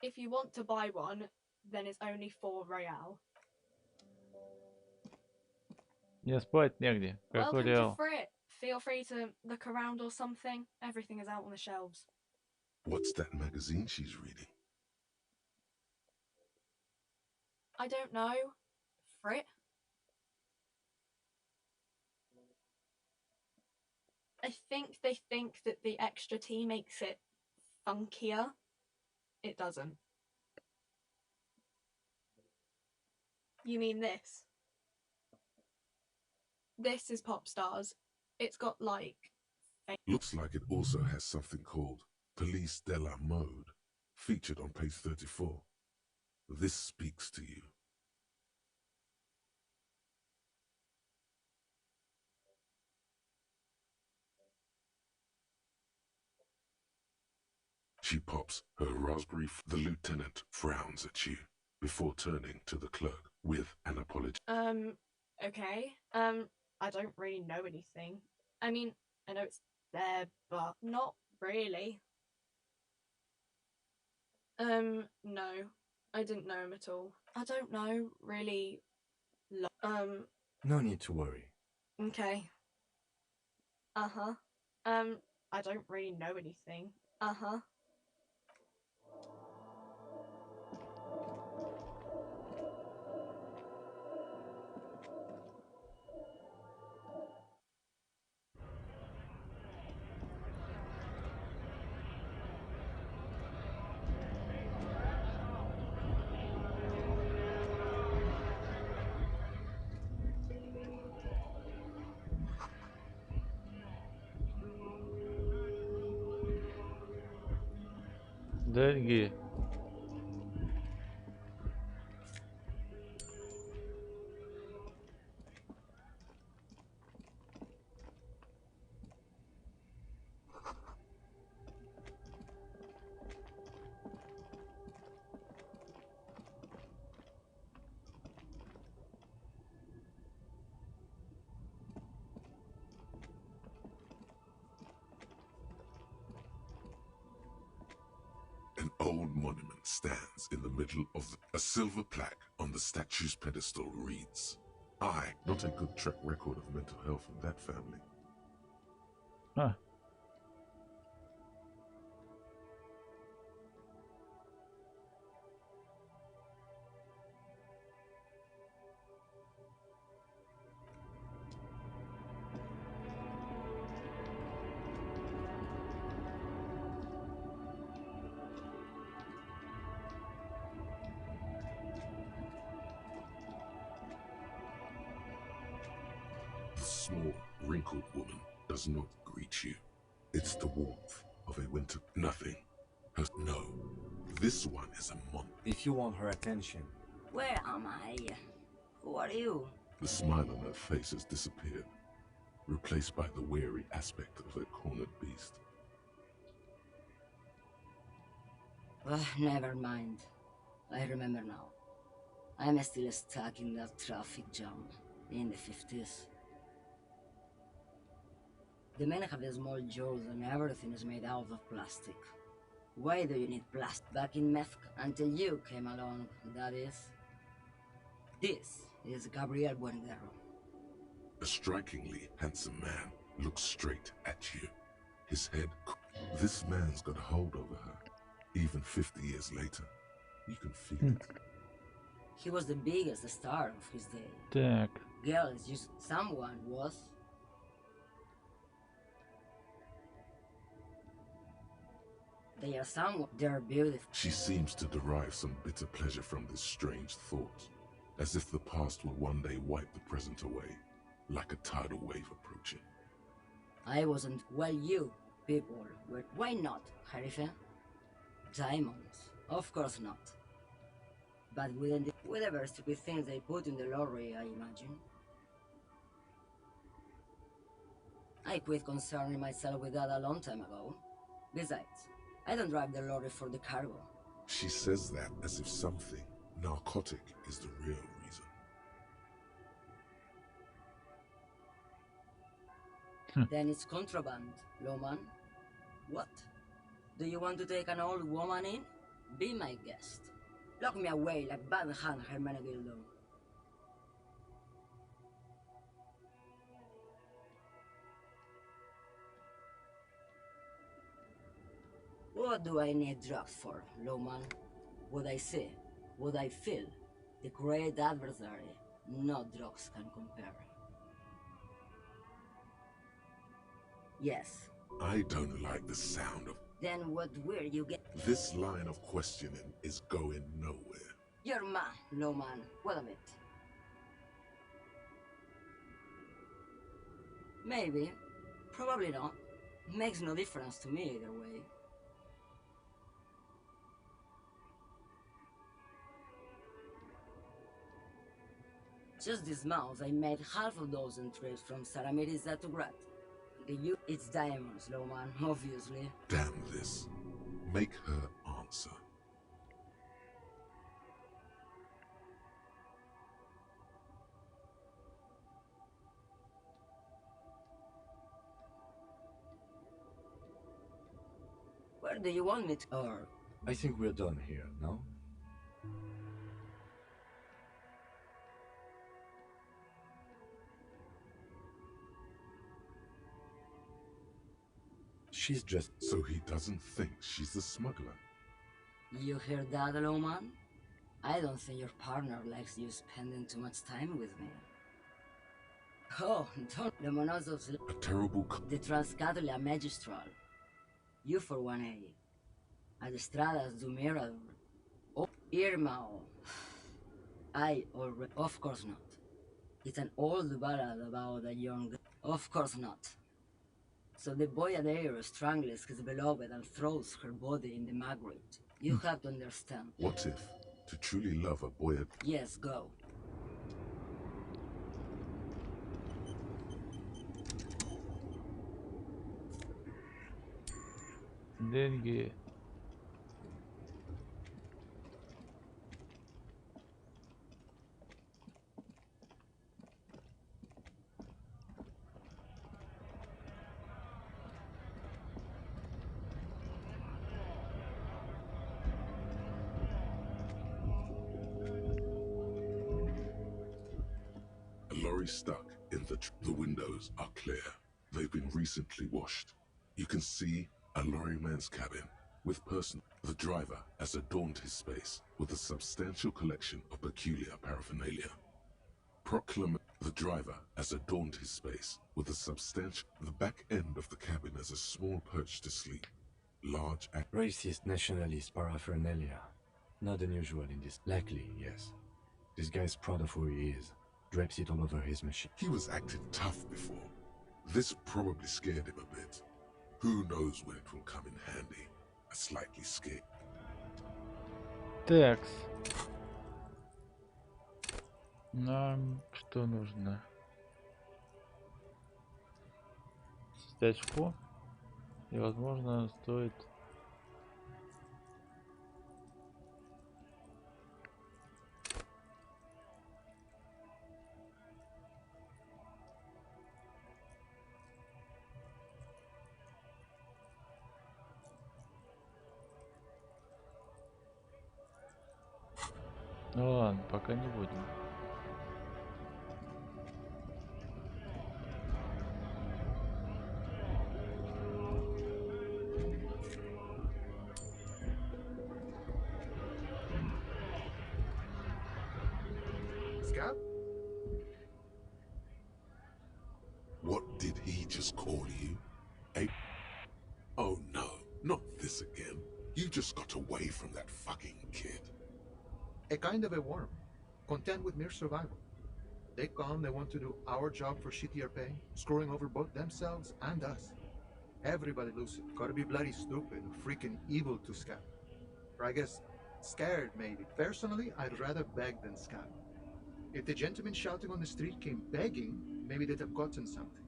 Speaker 12: If you want to buy one, then it's only 4 real.
Speaker 1: Мне спать негде. Какой
Speaker 12: Welcome to
Speaker 1: реал?
Speaker 12: Frit. Feel free to look around or something. Everything is out on the shelves.
Speaker 3: What's that magazine she's reading?
Speaker 12: I don't know. Frit? I think they think that the extra T makes it funkier. It doesn't. You mean this? This is Pop Stars. It's got like...
Speaker 3: Looks like it also has something called Police de la Mode, featured on page 34. This speaks to you. She pops her raspberry. The lieutenant frowns at you before turning to the clerk with an apology.
Speaker 12: Okay. I don't really know anything. I mean, I know it's there, but not really. No. I didn't know him at all. I don't know, really.
Speaker 2: No need to worry.
Speaker 12: Okay. Uh-huh. I don't really know anything. Uh-huh.
Speaker 1: Деньги.
Speaker 3: An old monument stands in the middle of a silver plaque on the statue's pedestal reads, not a good track record of mental health in that family.
Speaker 1: Huh.
Speaker 3: The small, wrinkled woman does not greet you. It's the warmth of a winter. Nothing. No. This one is a month.
Speaker 2: If you want her attention.
Speaker 13: Where am I? Who are you?
Speaker 3: The smile on her face has disappeared, replaced by the wary aspect of a cornered beast.
Speaker 13: Never mind. I remember now. I'm still stuck in that traffic jam in the 50s. The men have small jaws and everything is made out of plastic. Why do you need plastic? Back in meth until you came along, that is. This is Gabriel Buenguerro.
Speaker 3: A strikingly handsome man looks straight at you. His head... This man's got a hold over her. Even 50 years later, you can feel it.
Speaker 13: He was the biggest star of his day.
Speaker 1: Так.
Speaker 13: Girls just... Someone was... They are someone... They're beautiful.
Speaker 3: She seems to derive some bitter pleasure from this strange thought, as if the past will one day wipe the present away, like a tidal wave approaching.
Speaker 13: I wasn't... Well, you people were... Why not, Harife? Diamonds? Of course not. But with whatever stupid things they put in the lorry, I imagine. I quit concerning myself with that a long time ago. Besides, I don't drive the lorry for the cargo.
Speaker 3: She says that as if something narcotic is the real reason.
Speaker 13: Then it's contraband, Loman. What? Do you want to take an old woman in? Be my guest. Lock me away like Bad Hand Hermenegildo. What do I need drugs for, Loman? What I see, what I feel, The great adversary. No drugs can compare. Yes.
Speaker 3: I don't like the sound of...
Speaker 13: Then what will you get?
Speaker 3: This line of questioning is going nowhere.
Speaker 13: You're mad, Lowman. What of it? Maybe. Probably not. Makes no difference to me either way. Just this month, I made half a dozen trips from Saramiriza to Grad. It's diamonds, Lowman, obviously.
Speaker 3: Damn this. Make her answer.
Speaker 13: Where do you want me to? Or...
Speaker 2: I think we're done here, no? She's just...
Speaker 3: So he doesn't think she's the smuggler?
Speaker 13: You hear that, Lowman? I don't think your partner likes you spending too much time with me. Oh, don't... The Monosov's...
Speaker 3: A terrible...
Speaker 13: The Transcatolia Magistral. You for 1A. Adestradas do Mirador. Oh, Irma. I already... Of course not. It's an old ballad about a young... Of course not. So the boyadero strangles his beloved and throws her body in the magret. You have to understand.
Speaker 3: What if, to truly love a boyad...
Speaker 13: Yes, go.
Speaker 1: Деньги.
Speaker 3: A lorry stuck in the windows are clear. They've been recently washed. You can see a lorryman's cabin with person. The driver has adorned his space with a substantial collection of peculiar paraphernalia. The driver has adorned his space with a substantial... The back end of the cabin has a small perch to sleep. Large...
Speaker 2: Racist, nationalist paraphernalia. Not unusual in this. Likely, yes. This guy's proud of who he is. Drapes it all over his machine.
Speaker 3: He was acting tough before. This probably scared him a bit. Who knows when it will come in handy? A slightly scared.
Speaker 1: Текст. Нам что нужно? Стачку. И возможно стоит... Ну ладно, пока не будем.
Speaker 10: Scab?
Speaker 3: What did he just call you? A... Oh no, not this again. You just got away from that fucking kid.
Speaker 10: A kind of a worm, content with mere survival. They come, they want to do our job for shittier pay, screwing over both themselves and us. Everybody loses. Gotta be bloody stupid or freaking evil to scab. Or I guess, scared maybe. Personally, I'd rather beg than scab. If the gentleman shouting on the street came begging, maybe they'd have gotten something.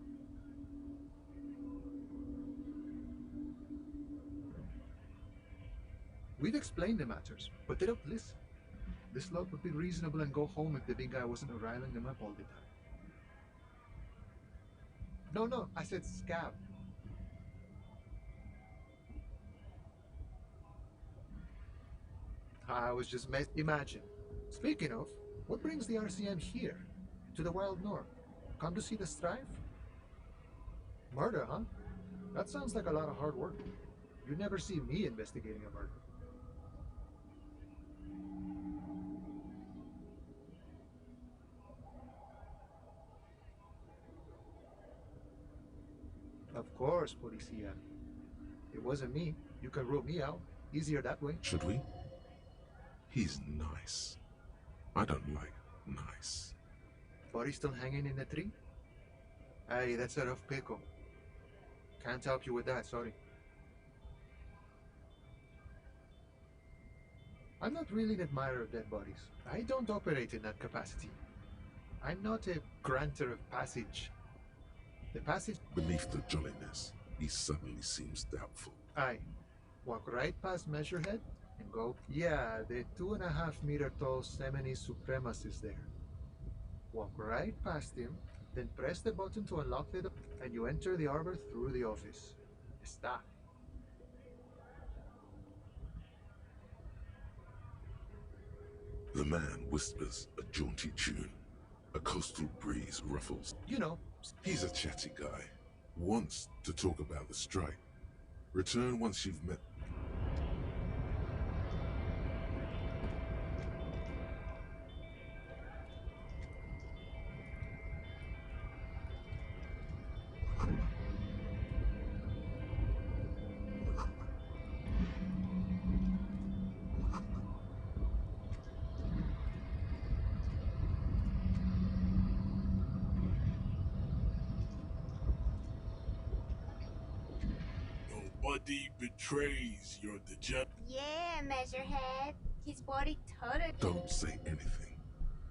Speaker 10: We've explained the matters, but they don't listen. This lot would be reasonable and go home if the big guy wasn't riling them up all the time. No, I said scab. I was just imagine. Speaking of, what brings the RCM here? To the wild north? Come to see the strife? Murder, huh? That sounds like a lot of hard work. You never see me investigating a murder. Of course, policia. It wasn't me. You can rule me out. Easier that way.
Speaker 3: Should we? He's nice. I don't like nice.
Speaker 10: Body still hanging in the tree? Hey, that's a rough pickle. Can't help you with that, sorry. I'm not really an admirer of dead bodies. I don't operate in that capacity. I'm not a granter of passage. The passage...
Speaker 3: Beneath the jolliness, he suddenly seems doubtful.
Speaker 10: Aye. Walk right past Measurehead and go... Yeah, the 2.5-meter tall Semini Supremus is there. Walk right past him, then press the button to unlock the door, and you enter the arbor through the office. Está.
Speaker 3: The man whispers a jaunty tune. A coastal breeze ruffles.
Speaker 10: You know.
Speaker 3: He's a chatty guy. Wants to talk about the strike. Return once you've met.
Speaker 8: Nobody betrays your degenerate.
Speaker 5: Yeah, Measurehead. His body totally.
Speaker 3: Don't say anything.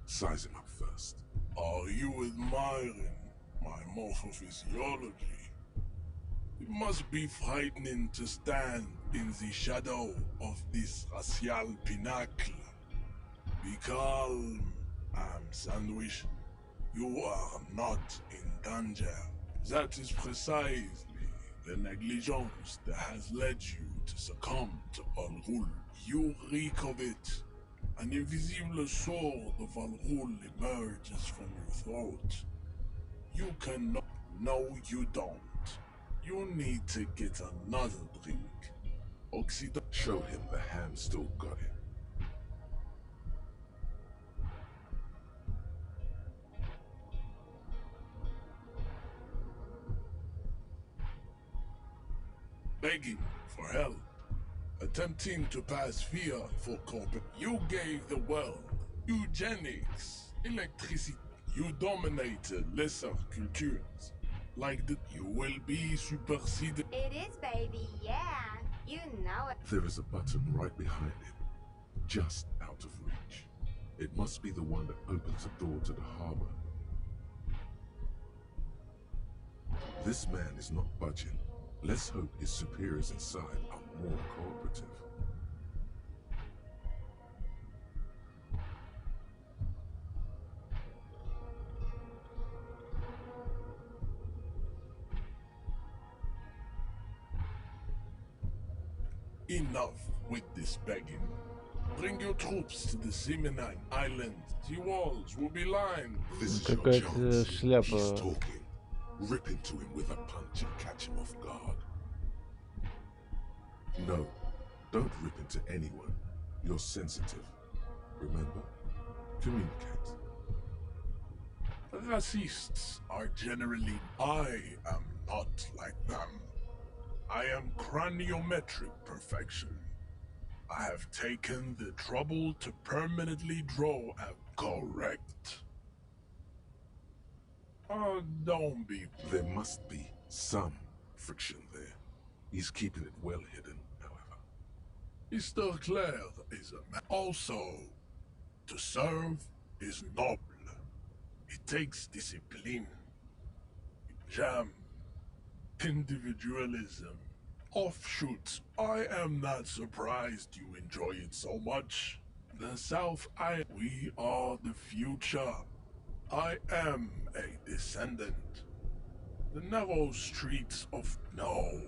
Speaker 3: Size him up first.
Speaker 8: Are you admiring my morphophysiology? It must be frightening to stand in the shadow of this racial pinnacle. Be calm, I'm Sandwich. You are not in danger. That is precisely the negligence that has led you to succumb to Al-Ghul. You reek of it. An invisible sword of Al-Ghul emerges from your throat. You cannot. No, you don't. You need to get another drink. Oxida.
Speaker 3: Show him the hand still got it.
Speaker 8: Begging for help, attempting to pass fear for corporate. You gave the world eugenics, electricity. You dominated lesser cultures. Like that, you will be superseded.
Speaker 5: It is, baby, yeah. You know it.
Speaker 3: There is a button right behind him, just out of reach. It must be the one that opens the door to the harbor. This man is not budging. Let's hope his superiors inside are more cooperative.
Speaker 8: Enough with this begging. Bring your troops to the Seminine Islands. The walls will be lined.
Speaker 3: This is your
Speaker 1: Какая-то
Speaker 3: chance.
Speaker 1: шляпа.
Speaker 3: He's talking. Rip into him with a punch and catch him off guard. No, don't rip into anyone. You're sensitive. Remember? Communicate.
Speaker 8: Racists are generally. I am not like them. I am craniometric perfection. I have taken the trouble to permanently draw a correct. Oh, don't be.
Speaker 3: There must be some friction there. He's keeping it well hidden, however.
Speaker 8: Mr. Claire is a man. Also, to serve is noble. It takes discipline, jam, individualism, offshoots. I am not surprised you enjoy it so much. The South Island. We are the future. I am a descendant. The narrow streets of... No.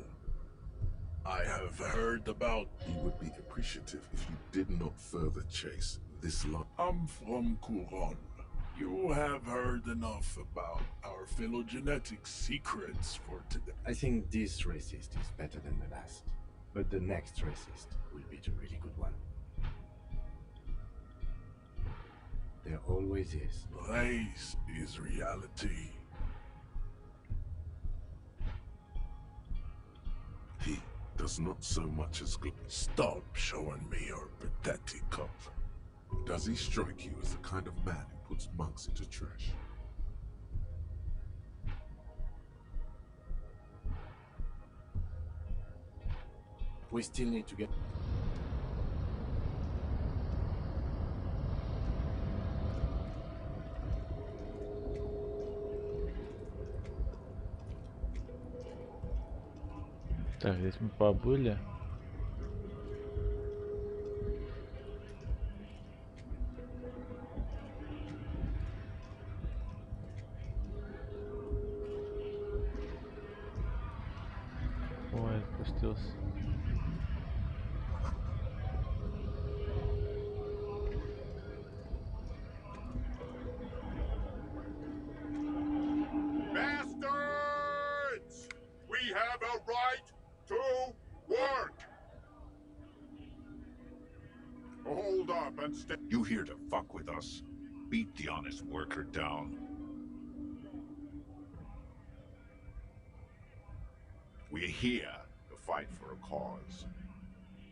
Speaker 8: I have heard about...
Speaker 3: He would be appreciative if you did not further chase this line.
Speaker 8: I'm from Couronne. You have heard enough about our phylogenetic secrets for today.
Speaker 2: I think this racist is better than the last. But the next racist will be the really good one. There always is.
Speaker 8: Race is reality.
Speaker 3: does not so much as
Speaker 9: Stop showing me your pathetic cup.
Speaker 3: Does he strike you as the kind of man who puts monks into trash?
Speaker 2: We still need to get...
Speaker 1: Так, здесь мы побыли. Ой, отпустился.
Speaker 8: Bastards! We have a right to work! Hold up and stay. You here to fuck with us? Beat the honest worker down. We're here to fight for a cause.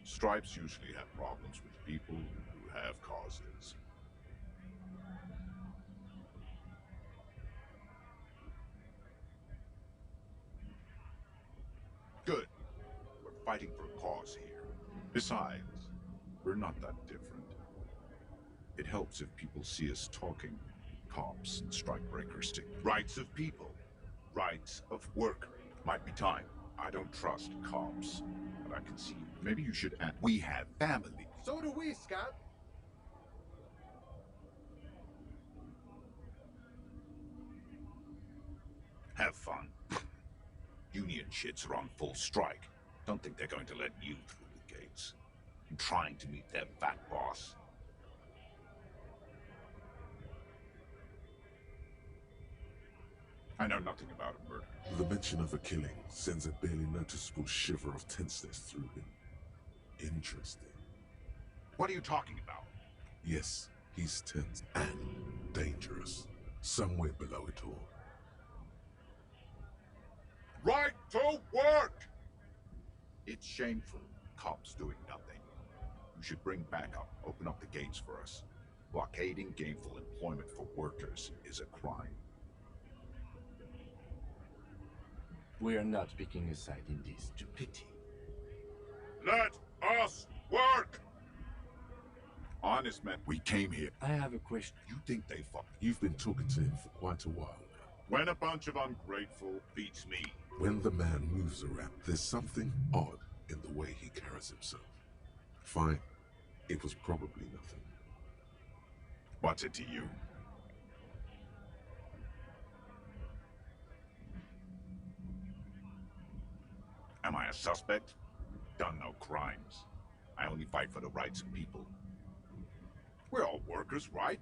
Speaker 8: Stripes usually have problems with people who have causes. Good. We're fighting for a cause here. Besides, we're not that different. It helps if people see us talking. Cops and strikebreakers stick. Rights of people. Rights of workers. Might be time. I don't trust cops, but I can see you. Maybe you should add. We have family.
Speaker 9: So do we, Scott.
Speaker 8: Have fun. Union shits are on full strike. Don't think they're going to let you through the gates. I'm trying to meet their fat boss. I know nothing about a murder.
Speaker 3: The mention of a killing sends a barely noticeable shiver of tenseness through him. Interesting.
Speaker 8: What are you talking about?
Speaker 3: Yes, he's tense and dangerous. Somewhere below it all.
Speaker 8: Right to work! It's shameful. Cops doing nothing. You should bring backup. Open up the gates for us. Blockading gainful employment for workers is a crime.
Speaker 2: We are not picking a side in this stupidity.
Speaker 8: Let us work! Honest men, we came here.
Speaker 2: I have a question.
Speaker 8: You think they fuck?
Speaker 3: You've been talking to him for quite a while now.
Speaker 8: When a bunch of ungrateful beats me.
Speaker 3: When the man moves around, there's something odd in the way he carries himself. Fine, it was probably nothing.
Speaker 8: What's it to you? Am I a suspect? Done no crimes. I only fight for the rights of people. We're all workers, right?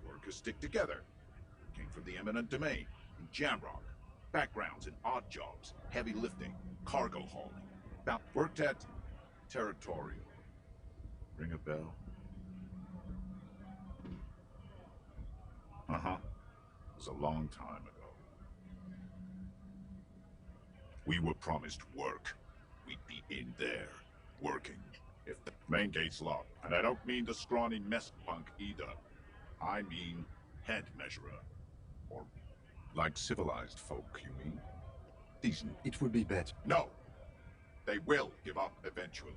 Speaker 8: Workers stick together. Came from the eminent domain, in Jamrock. Backgrounds in odd jobs, heavy lifting, cargo hauling. Worked at Territorial. Ring a bell? Uh-huh. It was a long time ago. We were promised work. We'd be in there, working. If the main gate's locked, and I don't mean the scrawny mess punk either. I mean head measurer. Or like civilized folk, you mean? Decent.
Speaker 2: It would be better.
Speaker 8: No! They will give up eventually.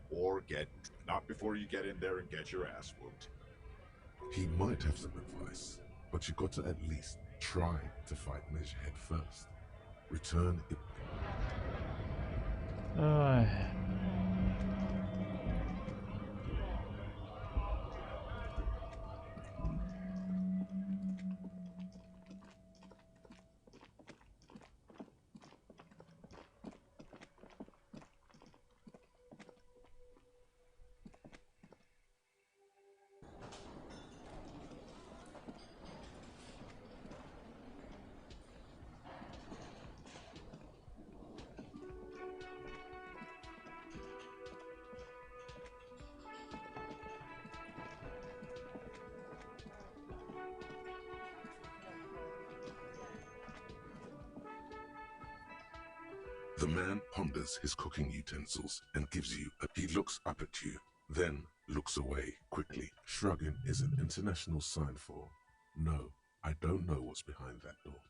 Speaker 8: Or get... Not before you get in there and get your ass whooped.
Speaker 3: He might have some advice, but you got to at least try to fight Measurehead first. Return it.
Speaker 1: Ой.
Speaker 3: The man ponders his cooking utensils and gives you he looks up at you, then looks away quickly. Shrugging is an international sign for, no, I don't know what's behind that door.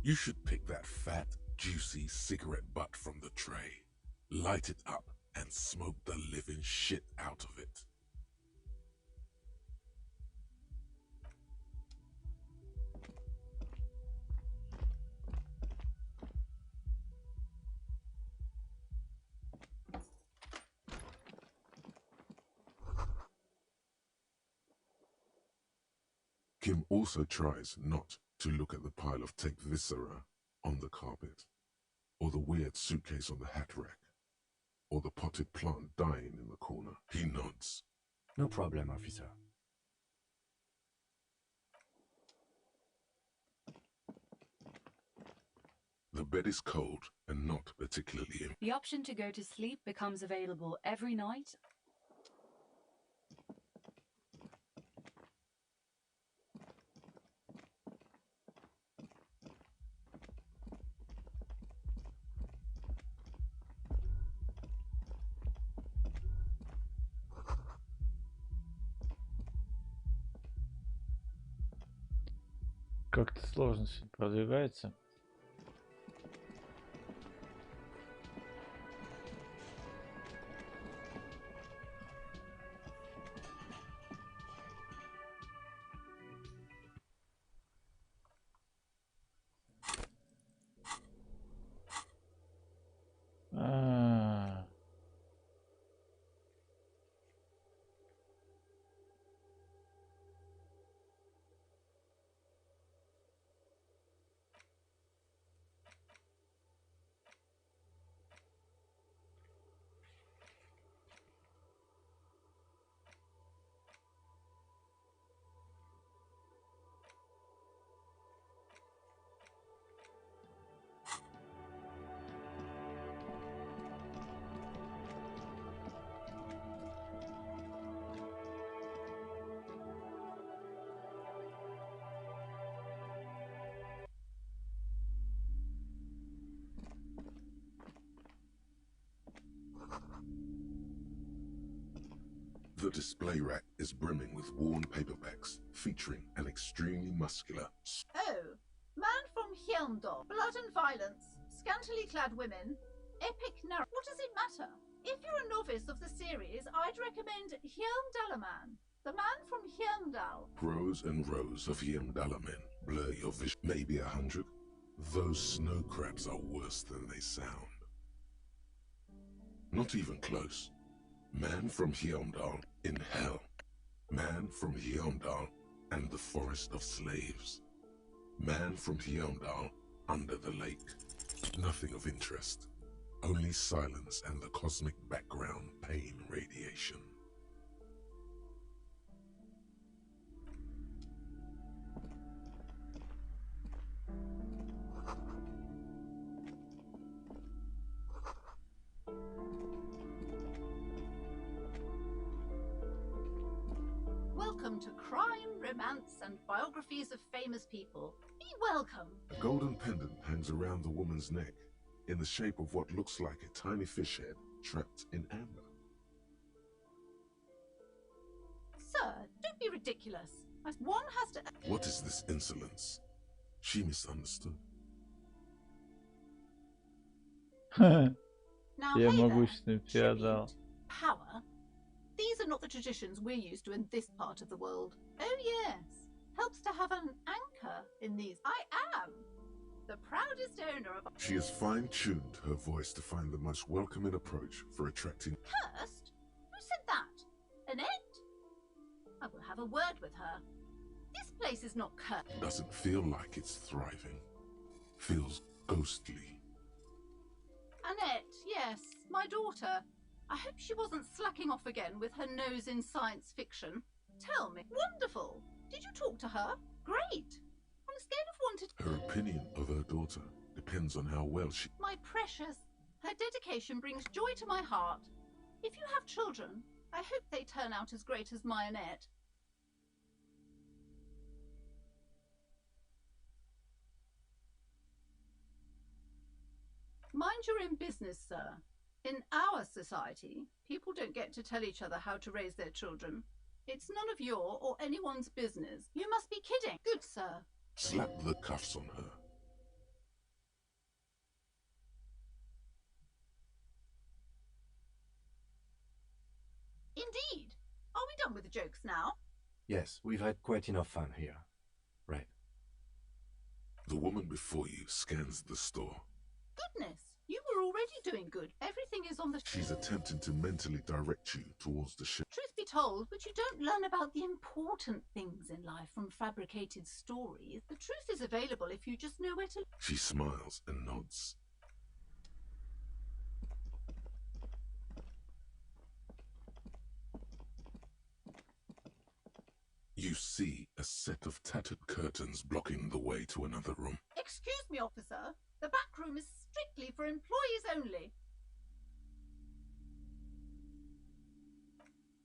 Speaker 3: You should pick that fat, juicy cigarette butt from the tray, light it up, and smoke the living shit out of it. Kim also tries not to look at the pile of take viscera on the carpet, or the weird suitcase on the hat rack, or the potted plant dying in the corner. He nods.
Speaker 2: No problem, officer.
Speaker 3: The bed is cold and not particularly.
Speaker 14: The option to go to sleep becomes available every night.
Speaker 1: Как-то сложно все продвигается.
Speaker 3: The display rack is brimming with worn paperbacks featuring an extremely muscular.
Speaker 15: Oh, man from Hyundai. Blood and violence, scantily clad women, epic narrative. What does it matter? If you're a novice of the series, I'd recommend Hyundalaman, the man from Hyundal.
Speaker 3: Rows and rows of Hyundala men blur your vision. Maybe 100. Those snow crabs are worse than they sound. Not even close. Man from Hyundal in hell. Man from Hyundal and the forest of slaves. Man from Hyundal under the lake. Nothing of interest. Only silence and the cosmic background pain radiation.
Speaker 15: Welcome to crime, romance, and biographies of famous people. Be welcome.
Speaker 3: A golden pendant hangs around the woman's neck in the shape of what looks like a tiny fish head trapped in amber.
Speaker 15: Sir, don't be ridiculous. One has to...
Speaker 3: What is this insolence? She misunderstood.
Speaker 15: Now,
Speaker 1: Я
Speaker 15: hey there,
Speaker 1: могущественный феодал.
Speaker 15: power. These are not the traditions we're used to in this part of the world. Oh yes, helps to have an anchor in these. I am the proudest owner of...
Speaker 3: She has fine-tuned her voice to find the most welcoming approach for attracting...
Speaker 15: Cursed? Who said that? Annette? I will have a word with her. This place is not cursed.
Speaker 3: Doesn't feel like it's thriving. Feels ghostly.
Speaker 15: Annette, yes, my daughter. I hope she wasn't slacking off again with her nose in science fiction. Tell me. Wonderful. Did you talk to her? Great. On a scale of 1 to...
Speaker 3: Her opinion of her daughter depends on how well she...
Speaker 15: My precious. Her dedication brings joy to my heart. If you have children, I hope they turn out as great as Marionette. Mind your own business, sir. In our society, people don't get to tell each other how to raise their children. It's none of your or anyone's business. You must be kidding. Good, sir.
Speaker 3: Slap the cuffs on her.
Speaker 15: Indeed. Are we done with the jokes now?
Speaker 2: Yes, we've had quite enough fun here. Right.
Speaker 3: The woman before you scans the store.
Speaker 15: Goodness, you were already doing good. Everything is on the...
Speaker 3: She's attempting to mentally direct you towards the ship.
Speaker 15: Truth be told, but you don't learn about the important things in life from fabricated stories. The truth is available if you just know where to...
Speaker 3: She smiles and nods. You see a set of tattered curtains blocking the way to another room.
Speaker 15: Excuse me, officer. The back room is strictly for employees only.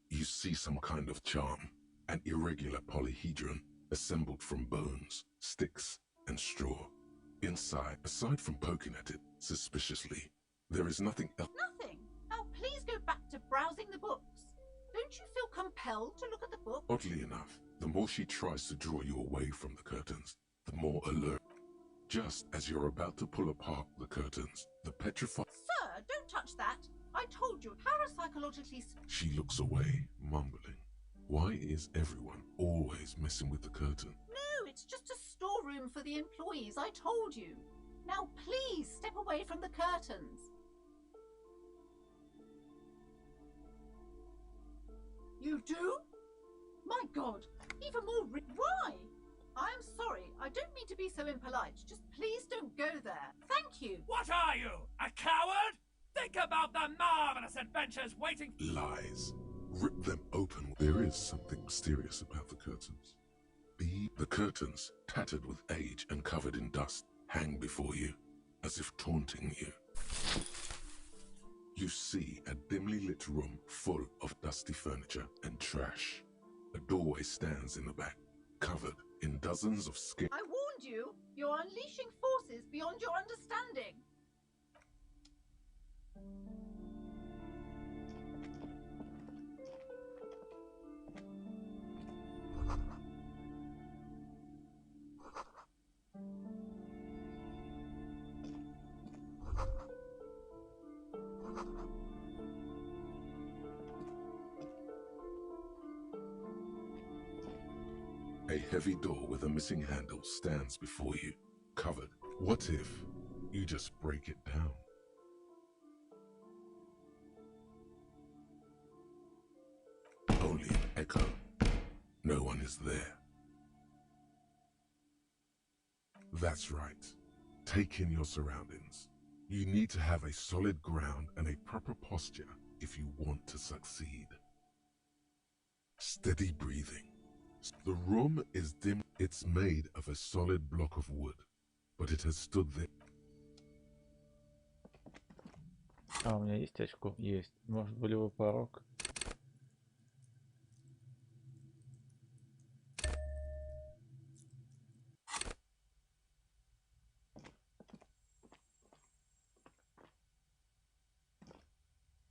Speaker 3: You see some kind of charm, an irregular polyhedron assembled from bones, sticks, and straw. Inside, aside from poking at it suspiciously, there is nothing else.
Speaker 15: Nothing. Now please go back to browsing the books. Don't you feel compelled to look at the book?
Speaker 3: Oddly enough, the more she tries to draw you away from the curtains, the more alert. Just as you're about to pull apart the curtains, the petrified...
Speaker 15: Sir, don't touch that. I told you, parapsychologically...
Speaker 3: She looks away, mumbling. Why is everyone always messing with the curtain?
Speaker 15: No, it's just a storeroom for the employees, I told you. Now please step away from the curtains. You do? My God, even more why? I'm sorry, I don't mean to be so impolite. Just please don't go there. Thank you.
Speaker 16: What are you, a coward? Think about the marvelous adventures waiting...
Speaker 3: Lies. Rip them open. There is something mysterious about the curtains. The curtains, tattered with age and covered in dust, hang before you, as if taunting you. You see a dimly lit room full of dusty furniture and trash. A doorway stands in the back, covered in dozens of skin.
Speaker 15: I warned you. You're unleashing forces beyond your understanding.
Speaker 3: A heavy door with a missing handle stands before you, covered. What if you just break it down? Only an echo. No one is there. That's right. Take in your surroundings. You need to have a solid ground and a proper posture if you want to succeed. Steady breathing. The room is dim. It's made of a solid block of wood, but it has stood there.
Speaker 1: А, у меня есть очко? Есть. Может, болевой порог?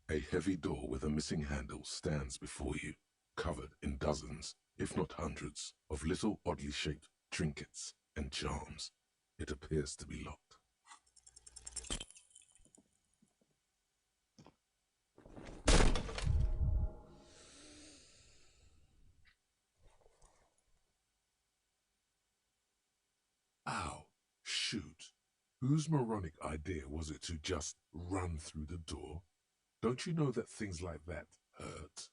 Speaker 3: A heavy door with a missing handle stands before you, covered in dozens, if not hundreds, of little oddly shaped trinkets and charms. It appears to be locked. Ow, shoot. Whose moronic idea was it to just run through the door? Don't you know that things like that hurt?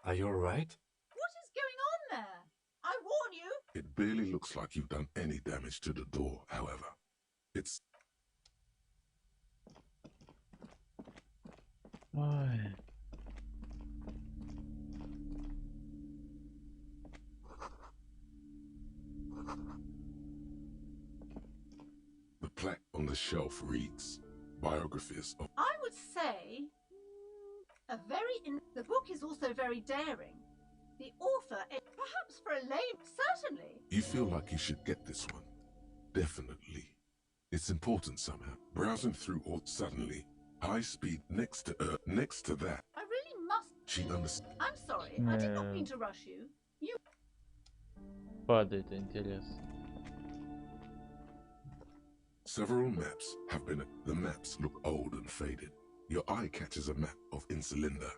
Speaker 2: Are you alright?
Speaker 15: What is going on there? I warn you.
Speaker 3: It barely looks like you've done any damage to the door, however. It's... plaque on the shelf reads, Biographies of...
Speaker 15: I would say the book is also very daring. The author, perhaps for a lame, certainly.
Speaker 3: You feel like you should get this one. Definitely. It's important somehow. Browsing through all suddenly, high speed next to that.
Speaker 15: I really must.
Speaker 3: She understands.
Speaker 15: I'm sorry, I did not mean to rush you. You...
Speaker 1: Падает интерес.
Speaker 3: Several maps have been... The maps look old and faded. Your eye catches a map of Insulinda,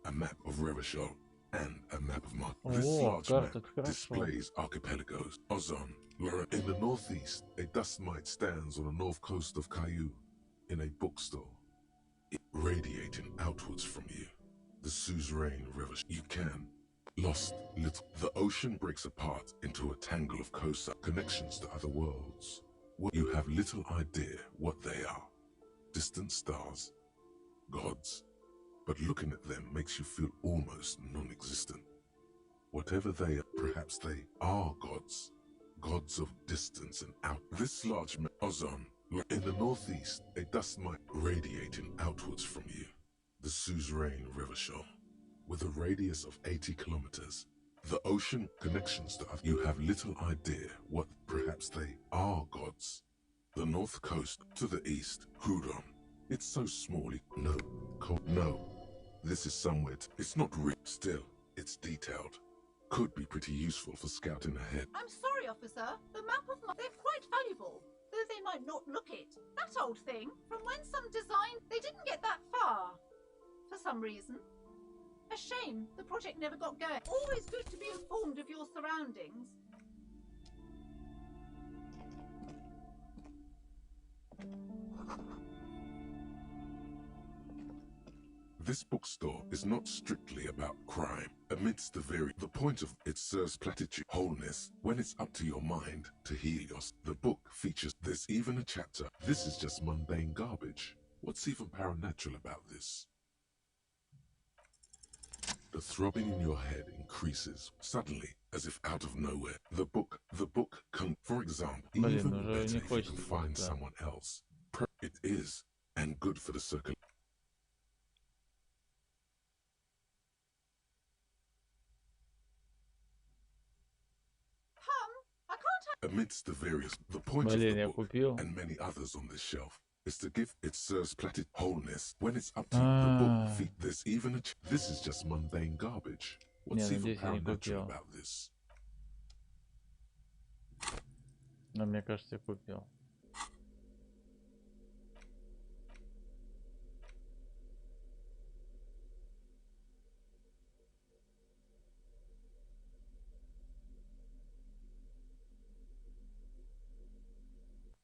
Speaker 3: a map of Revashol, and a map of Mars. This large map displays archipelagos. Ozon, in the northeast, a dust mite stands on the north coast of Caillou, in a bookstore, radiating outwards from you. The suzerain river you can. Lost little. The ocean breaks apart into a tangle of coastal connections to other worlds. You have little idea what they are. Distant stars, gods, but looking at them makes you feel almost non-existent. Whatever they are, perhaps they are gods. Gods of distance and out. This large ozone, in the northeast, a dust mite radiating outwards from you. The suzerain Revashol, with a radius of 80 kilometers. The ocean connections to you have little idea what perhaps they are gods. The north coast to the east, Hudon. It's so small. No. This is somewhere. It's not real. Still, it's detailed. Could be pretty useful for scouting ahead.
Speaker 15: I'm sorry, officer. The map of they're quite valuable, though they might not look it. That old thing, from when some design, they didn't get that far. For some reason. A shame the project never got going. Always good to be informed of your surroundings.
Speaker 3: This bookstore is not strictly about crime. Amidst the point of it serves platitude, wholeness, when it's up to your mind to heal yourself. The book features there's even a chapter. This is just mundane garbage. What's even paranatural about this? The throbbing in your head increases suddenly, as if out of nowhere. The book can, for example, even better if you can find someone else. It is, and good for the circle. Amidst the point of the book and many others on this shelf is to give it serves platitude wholeness when it's up to the book feet. There's even this is just mundane garbage. What's even paranatural about this?
Speaker 1: Но мне кажется, я купил.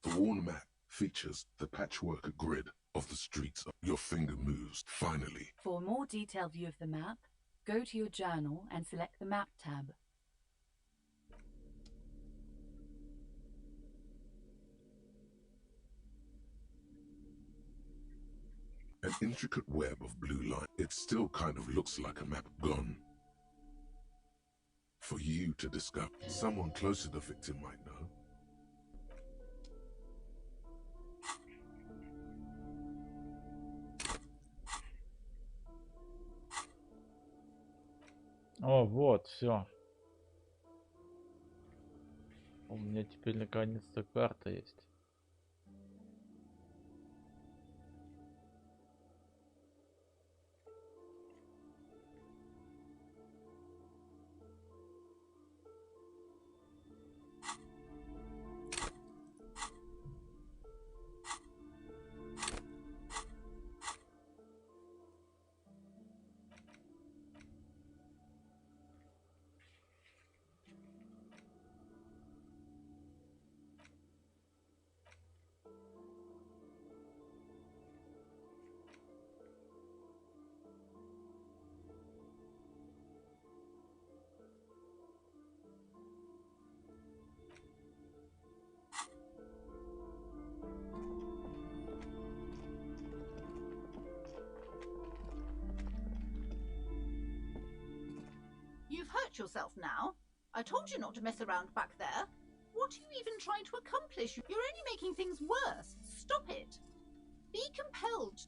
Speaker 3: The worn map features the patchwork grid of the streets. Your finger moves, finally.
Speaker 14: For a more detailed view of the map, go to your journal and select the Map tab.
Speaker 3: An intricate web of blue line. It still kind of looks like a map gone. For you to discover. Someone close to the victim might know.
Speaker 1: О, вот, все. У меня теперь наконец-то карта есть.
Speaker 15: You've hurt yourself now. I told you not to mess around back there. What are you even I'm trying to accomplish. You're only making things worse. Stop it. Be compelled.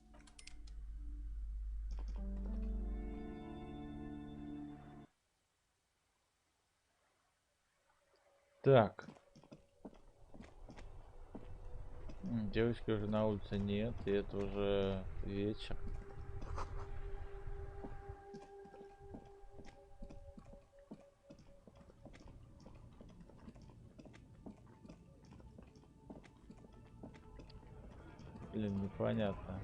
Speaker 1: Так. Девочки уже на улице нет, и это уже вечер. Блин, непонятно.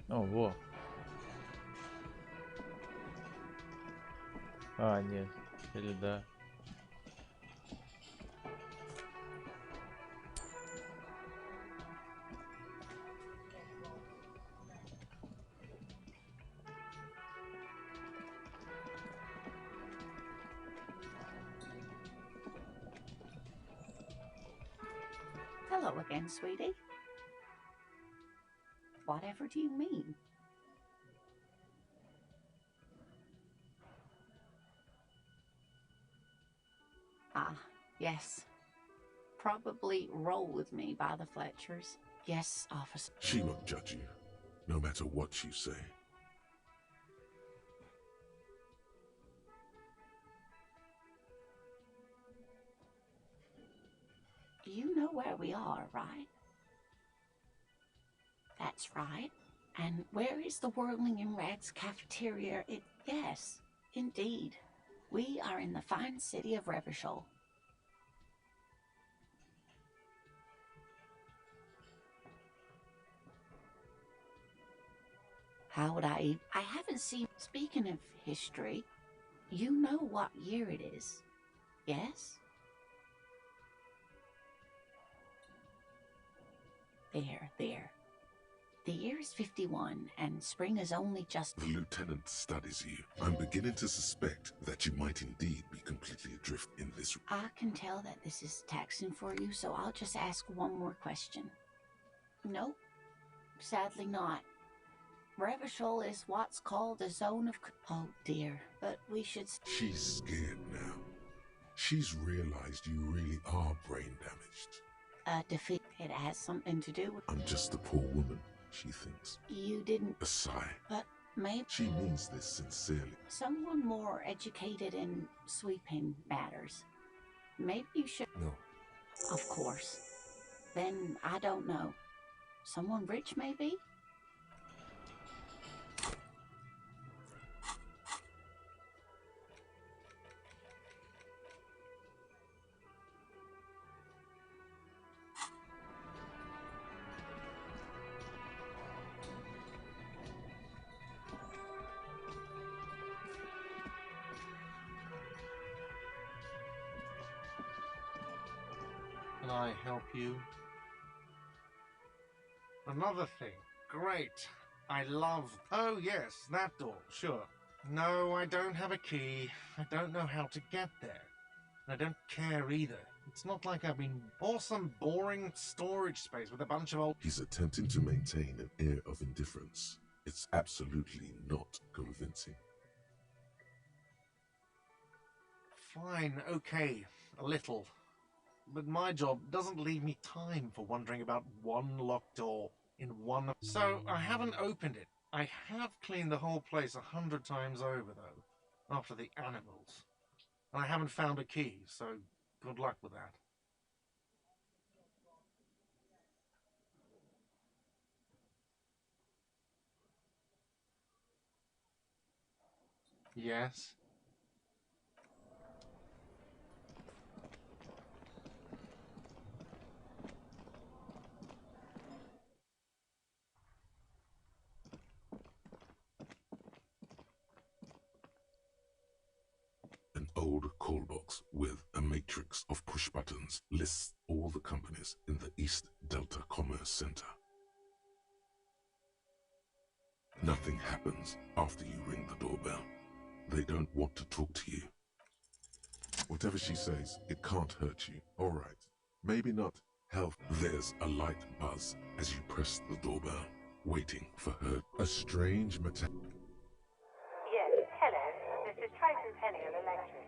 Speaker 1: О, во. А, нет. Или да.
Speaker 17: Hello again, sweetie. Whatever do you mean? Ah, yes. Probably roll with me by the Fletchers. Yes, officer.
Speaker 3: She won't judge you, no matter what you say.
Speaker 17: You know where we are, right? That's right. And where is the Whirling in Rags cafeteria? Yes, indeed. We are in the fine city of Revashol. How would I haven't seen... Speaking of history, you know what year it is, yes? There. The year is 51, and spring is only just...
Speaker 3: The lieutenant studies you. I'm beginning to suspect that you might indeed be completely adrift in this...
Speaker 17: I can tell that this is taxing for you, so I'll just ask one more question. Nope, sadly not. Revashol is what's called a zone of... Oh dear, but we should...
Speaker 3: She's scared now. She's realized you really are brain damaged.
Speaker 17: Defeat. It has something to do with...
Speaker 3: I'm just a poor woman, she thinks.
Speaker 17: You didn't...
Speaker 3: A sigh.
Speaker 17: But maybe...
Speaker 3: She means this sincerely.
Speaker 17: Someone more educated in sweeping matters. Maybe you should...
Speaker 2: No.
Speaker 17: Of course. Then I don't know. Someone rich, maybe?
Speaker 18: Can I help you? Another thing. Great. I love... Oh, yes, that door. Sure. No, I don't have a key. I don't know how to get there. I don't care either. It's not like I've been... Or some boring storage space with a bunch of old...
Speaker 3: He's attempting to maintain an air of indifference. It's absolutely not convincing.
Speaker 18: Fine, okay. A little. But my job doesn't leave me time for wondering about one locked door in one... So I haven't opened it. I have cleaned the whole place 100 times over, though, after the animals. And I haven't found a key, so good luck with that. Yes?
Speaker 3: An old call box with a matrix of push buttons lists all the companies in the East Delta Commerce Center. Nothing happens after you ring the doorbell. They don't want to talk to you. Whatever she says, it can't hurt you. All right. Maybe not health. There's a light buzz as you press the doorbell, waiting for her. A strange metal.
Speaker 6: Yes, hello. This is Triton Peniel Electric.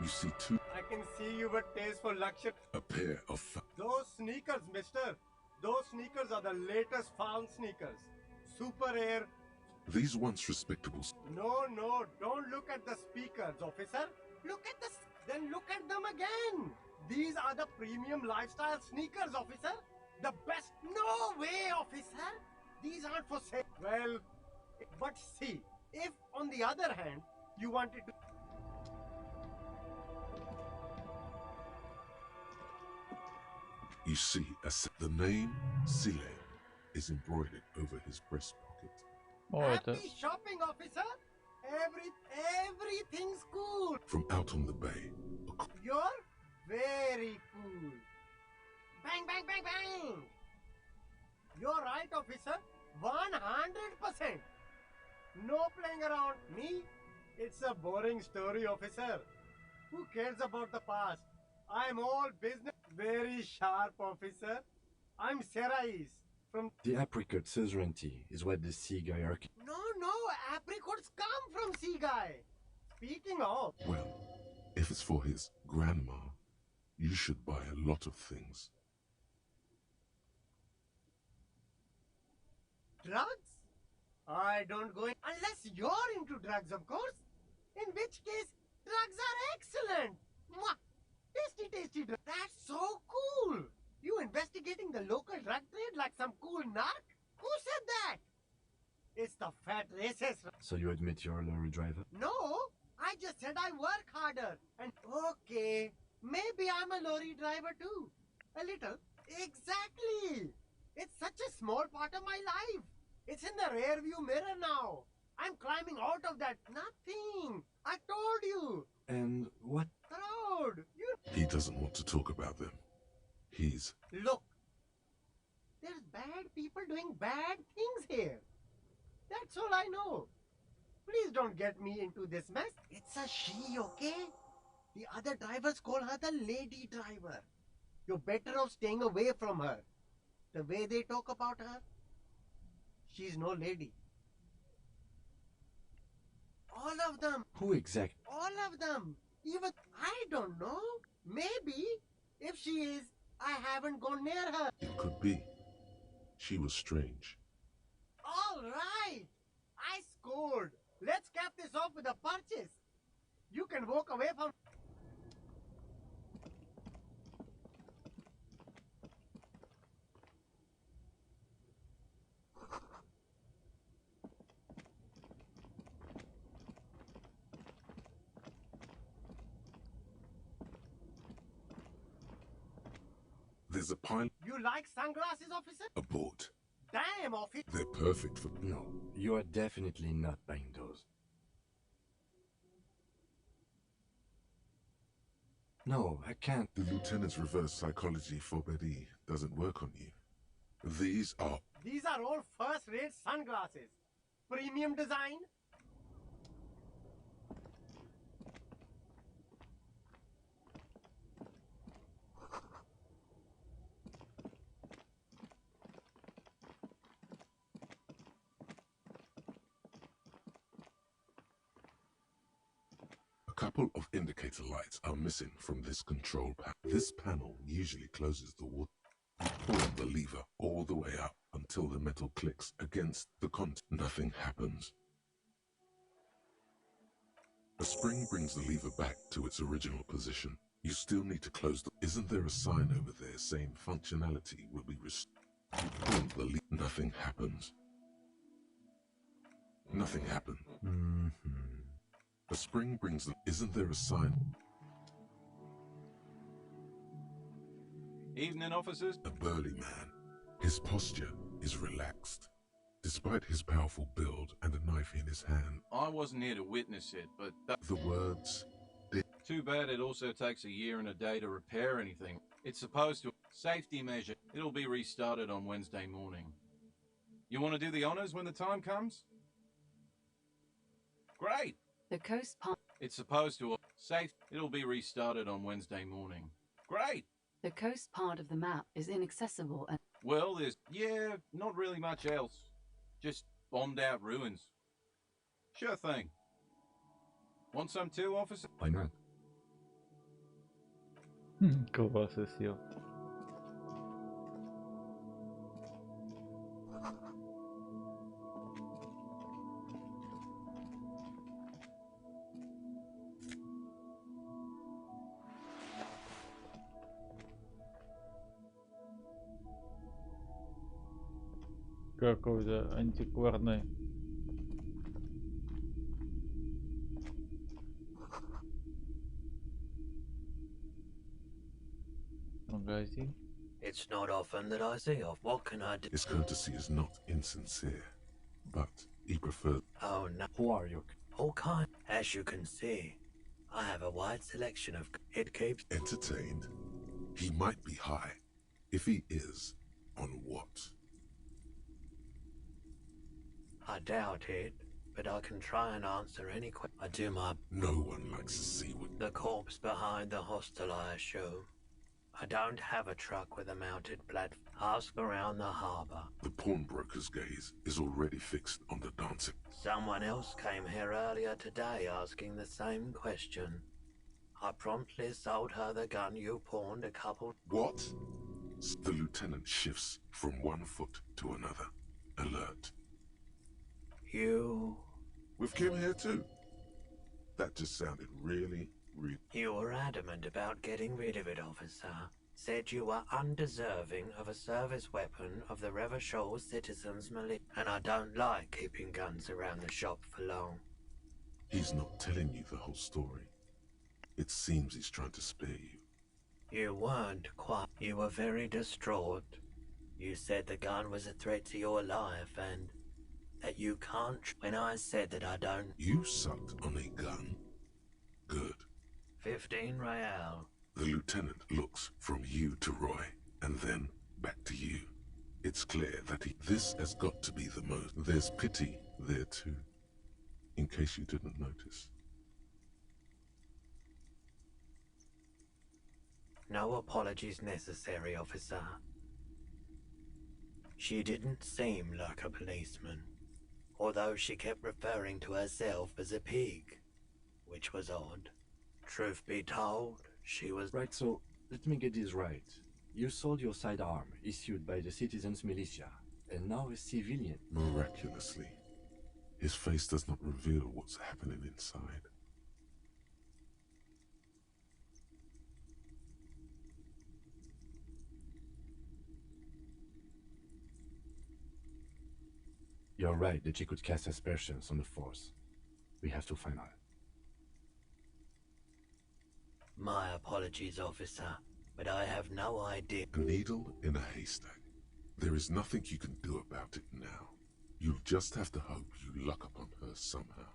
Speaker 3: You see two.
Speaker 19: I can see you with taste for luxury.
Speaker 3: A pair of.
Speaker 19: Those sneakers, mister. Those sneakers are the latest found sneakers. Super Air.
Speaker 3: These once respectable.
Speaker 19: No, don't look at the speakers, officer. Look at the. Then look at them again. These are the premium lifestyle sneakers, officer. The best. No way, officer. These aren't for sale. Well, but see, if on the other hand, you wanted to.
Speaker 3: You see, the name Sile is embroidered over his breast pocket.
Speaker 19: Happy shopping, officer. Everything's cool.
Speaker 3: From out on the bay.
Speaker 19: You're very cool. Bang, bang, bang, bang. You're right, officer. 100%. No playing around. Me? It's a boring story, officer. Who cares about the past? I'm all business. Very sharp, officer. I'm Serais from...
Speaker 2: The apricot suzerainty is what the sea guy are...
Speaker 19: No, apricots come from sea guy. Speaking of...
Speaker 3: Well, if it's for his grandma, you should buy a lot of things.
Speaker 19: Drugs? I don't go in unless you're into drugs, of course. In which case, drugs are excellent. Mwah! Tasty, tasty drugs. That's so cool. You investigating the local drug trade like some cool narc? Who said that? It's the fat racist.
Speaker 2: So you admit you're a lorry driver?
Speaker 19: No, I just said I work harder. And okay, maybe I'm a lorry driver too. A little. Exactly. It's such a small part of my life. It's in the rear view mirror now. I'm climbing out of that. Nothing. I told you.
Speaker 2: And what?
Speaker 19: Road. You.
Speaker 3: He doesn't want to talk about them. He's...
Speaker 19: Look. There's bad people doing bad things here. That's all I know. Please don't get me into this mess. It's a she, okay? The other drivers call her the lady driver. You're better off staying away from her. The way they talk about her, she's no lady. All of them.
Speaker 2: Who exactly?
Speaker 19: All of them. Even, I don't know. Maybe. If she is, I haven't gone near her.
Speaker 3: It could be. She was strange.
Speaker 19: All right. I scored. Let's cap this off with a purchase. You can walk away from...
Speaker 3: There's a pile...
Speaker 19: You like sunglasses, officer?
Speaker 3: Abort.
Speaker 19: Damn, officer.
Speaker 3: They're perfect for...
Speaker 2: No, you are definitely not buying those. No, I can't.
Speaker 3: The lieutenant's reverse psychology phobia doesn't work on you. These are...
Speaker 19: These are all first-rate sunglasses. Premium design.
Speaker 3: A couple of indicator lights are missing from this control panel. This panel usually closes the water. Pull the lever all the way up until the metal clicks against the contact. Nothing happens. A spring brings the lever back to its original position. You still need to close the... Isn't there a sign over there saying functionality will be restored? You pull the lever. Nothing happens. Nothing happened. A spring brings the... Isn't there a sign?
Speaker 20: Evening, officers.
Speaker 3: A burly man. His posture is relaxed. Despite his powerful build and a knife in his hand.
Speaker 20: I wasn't here to witness it, but...
Speaker 3: The words...
Speaker 20: Too bad it also takes a year and a day to repair anything. It's supposed to... Safety measure. It'll be restarted on Wednesday morning. You want to do the honors when the time comes? Great!
Speaker 14: The coast part.
Speaker 20: It's supposed to... Safe. It'll be restarted on Wednesday morning. Great!
Speaker 14: The coast part of the map is inaccessible and...
Speaker 20: Well, there's... Yeah, not really much else. Just bombed out ruins. Sure thing. Want some too, officer?
Speaker 2: Why not?
Speaker 1: Колбасы съел. Какой-то антикварный магазин.
Speaker 21: It's not often that I see off. What can I do?
Speaker 3: His courtesy is not insincere, but he prefers...
Speaker 21: Oh no.
Speaker 2: Who are you?
Speaker 21: All kind. As you can see, I have a wide selection of... It keeps...
Speaker 3: Entertained. He might be high. If he is, on what?
Speaker 21: I doubt it, but I can try and answer any question. I do my...
Speaker 3: No one likes to see what...
Speaker 21: The corpse behind the hostel, I assure. I don't have a truck with a mounted platform. Ask around the harbour.
Speaker 3: The pawnbroker's gaze is already fixed on the dancing.
Speaker 21: Someone else came here earlier today asking the same question. I promptly sold her the gun you pawned a couple...
Speaker 3: What? The lieutenant shifts from one foot to another. Alert.
Speaker 21: You...
Speaker 3: With Kim here too? That just sounded really.
Speaker 21: You were adamant about getting rid of it, officer. Said you were undeserving of a service weapon of the Revashol citizens' militia. And I don't like keeping guns around the shop for long.
Speaker 3: He's not telling you the whole story. It seems he's trying to spare you.
Speaker 21: You weren't quite. You were very distraught. You said the gun was a threat to your life and that you can't. When I said that I don't.
Speaker 3: You sucked on a gun? Good.
Speaker 21: 15 real.
Speaker 3: The lieutenant looks from you to Roy, and then back to you. It's clear that this has got to be the most. There's pity there too, in case you didn't notice.
Speaker 21: No apologies necessary, officer. She didn't seem like a policeman, although she kept referring to herself as a pig, which was odd. Truth be told, she was...
Speaker 2: Right, so let me get this right. You sold your sidearm, issued by the citizens' militia, and now a civilian.
Speaker 3: Miraculously, his face does not reveal what's happening inside.
Speaker 2: You're right that she could cast aspersions on the force. We have to find her.
Speaker 21: My apologies, officer, but I have no idea.
Speaker 3: A needle in a haystack. There is nothing you can do about it now. You'll just have to hope you luck upon her somehow.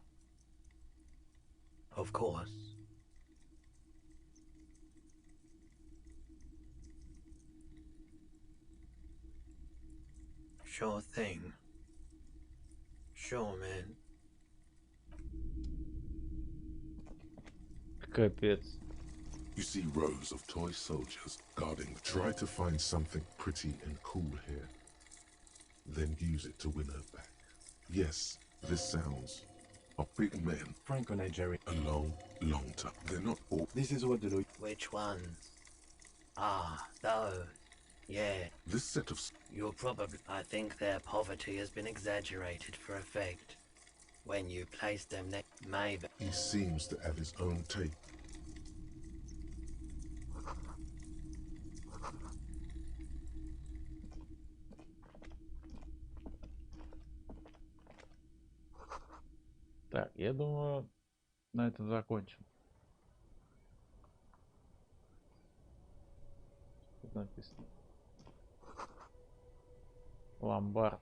Speaker 21: Of course. Sure thing. Sure, man.
Speaker 1: Капец.
Speaker 3: You see rows of toy soldiers guarding. Try to find something pretty and cool here. Then use it to win her back. Yes, this sounds of big men.
Speaker 2: Franco-Nigerian.
Speaker 3: A long, long time. They're not all.
Speaker 2: This is what the...
Speaker 21: Which ones? Ah, those. Yeah.
Speaker 3: This set of...
Speaker 21: You're probably... I think their poverty has been exaggerated for effect. When you place them next... Maybe.
Speaker 3: He seems to have his own take.
Speaker 1: Так, я думаю, на этом закончим. Тут написано. Ломбард.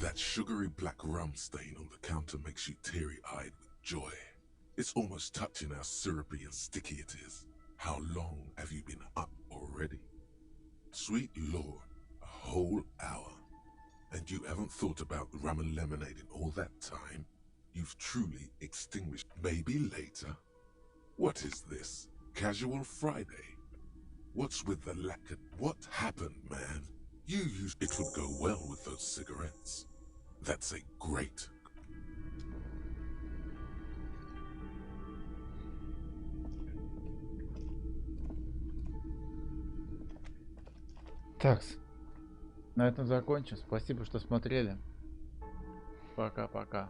Speaker 3: That sugary black rum stain on the counter makes you teary-eyed with joy. It's almost touching how syrupy and sticky it is. How long have you been up already? Sweet Lord, a whole hour. And you haven't thought about the rum and lemonade in all that time? You've truly extinguished. Maybe later? What is this? Casual Friday? What's with the lacquer? What happened, man? You used it would go well with those cigarettes. That's a great...
Speaker 1: Так, на этом закончим. Спасибо, что смотрели. Пока-пока.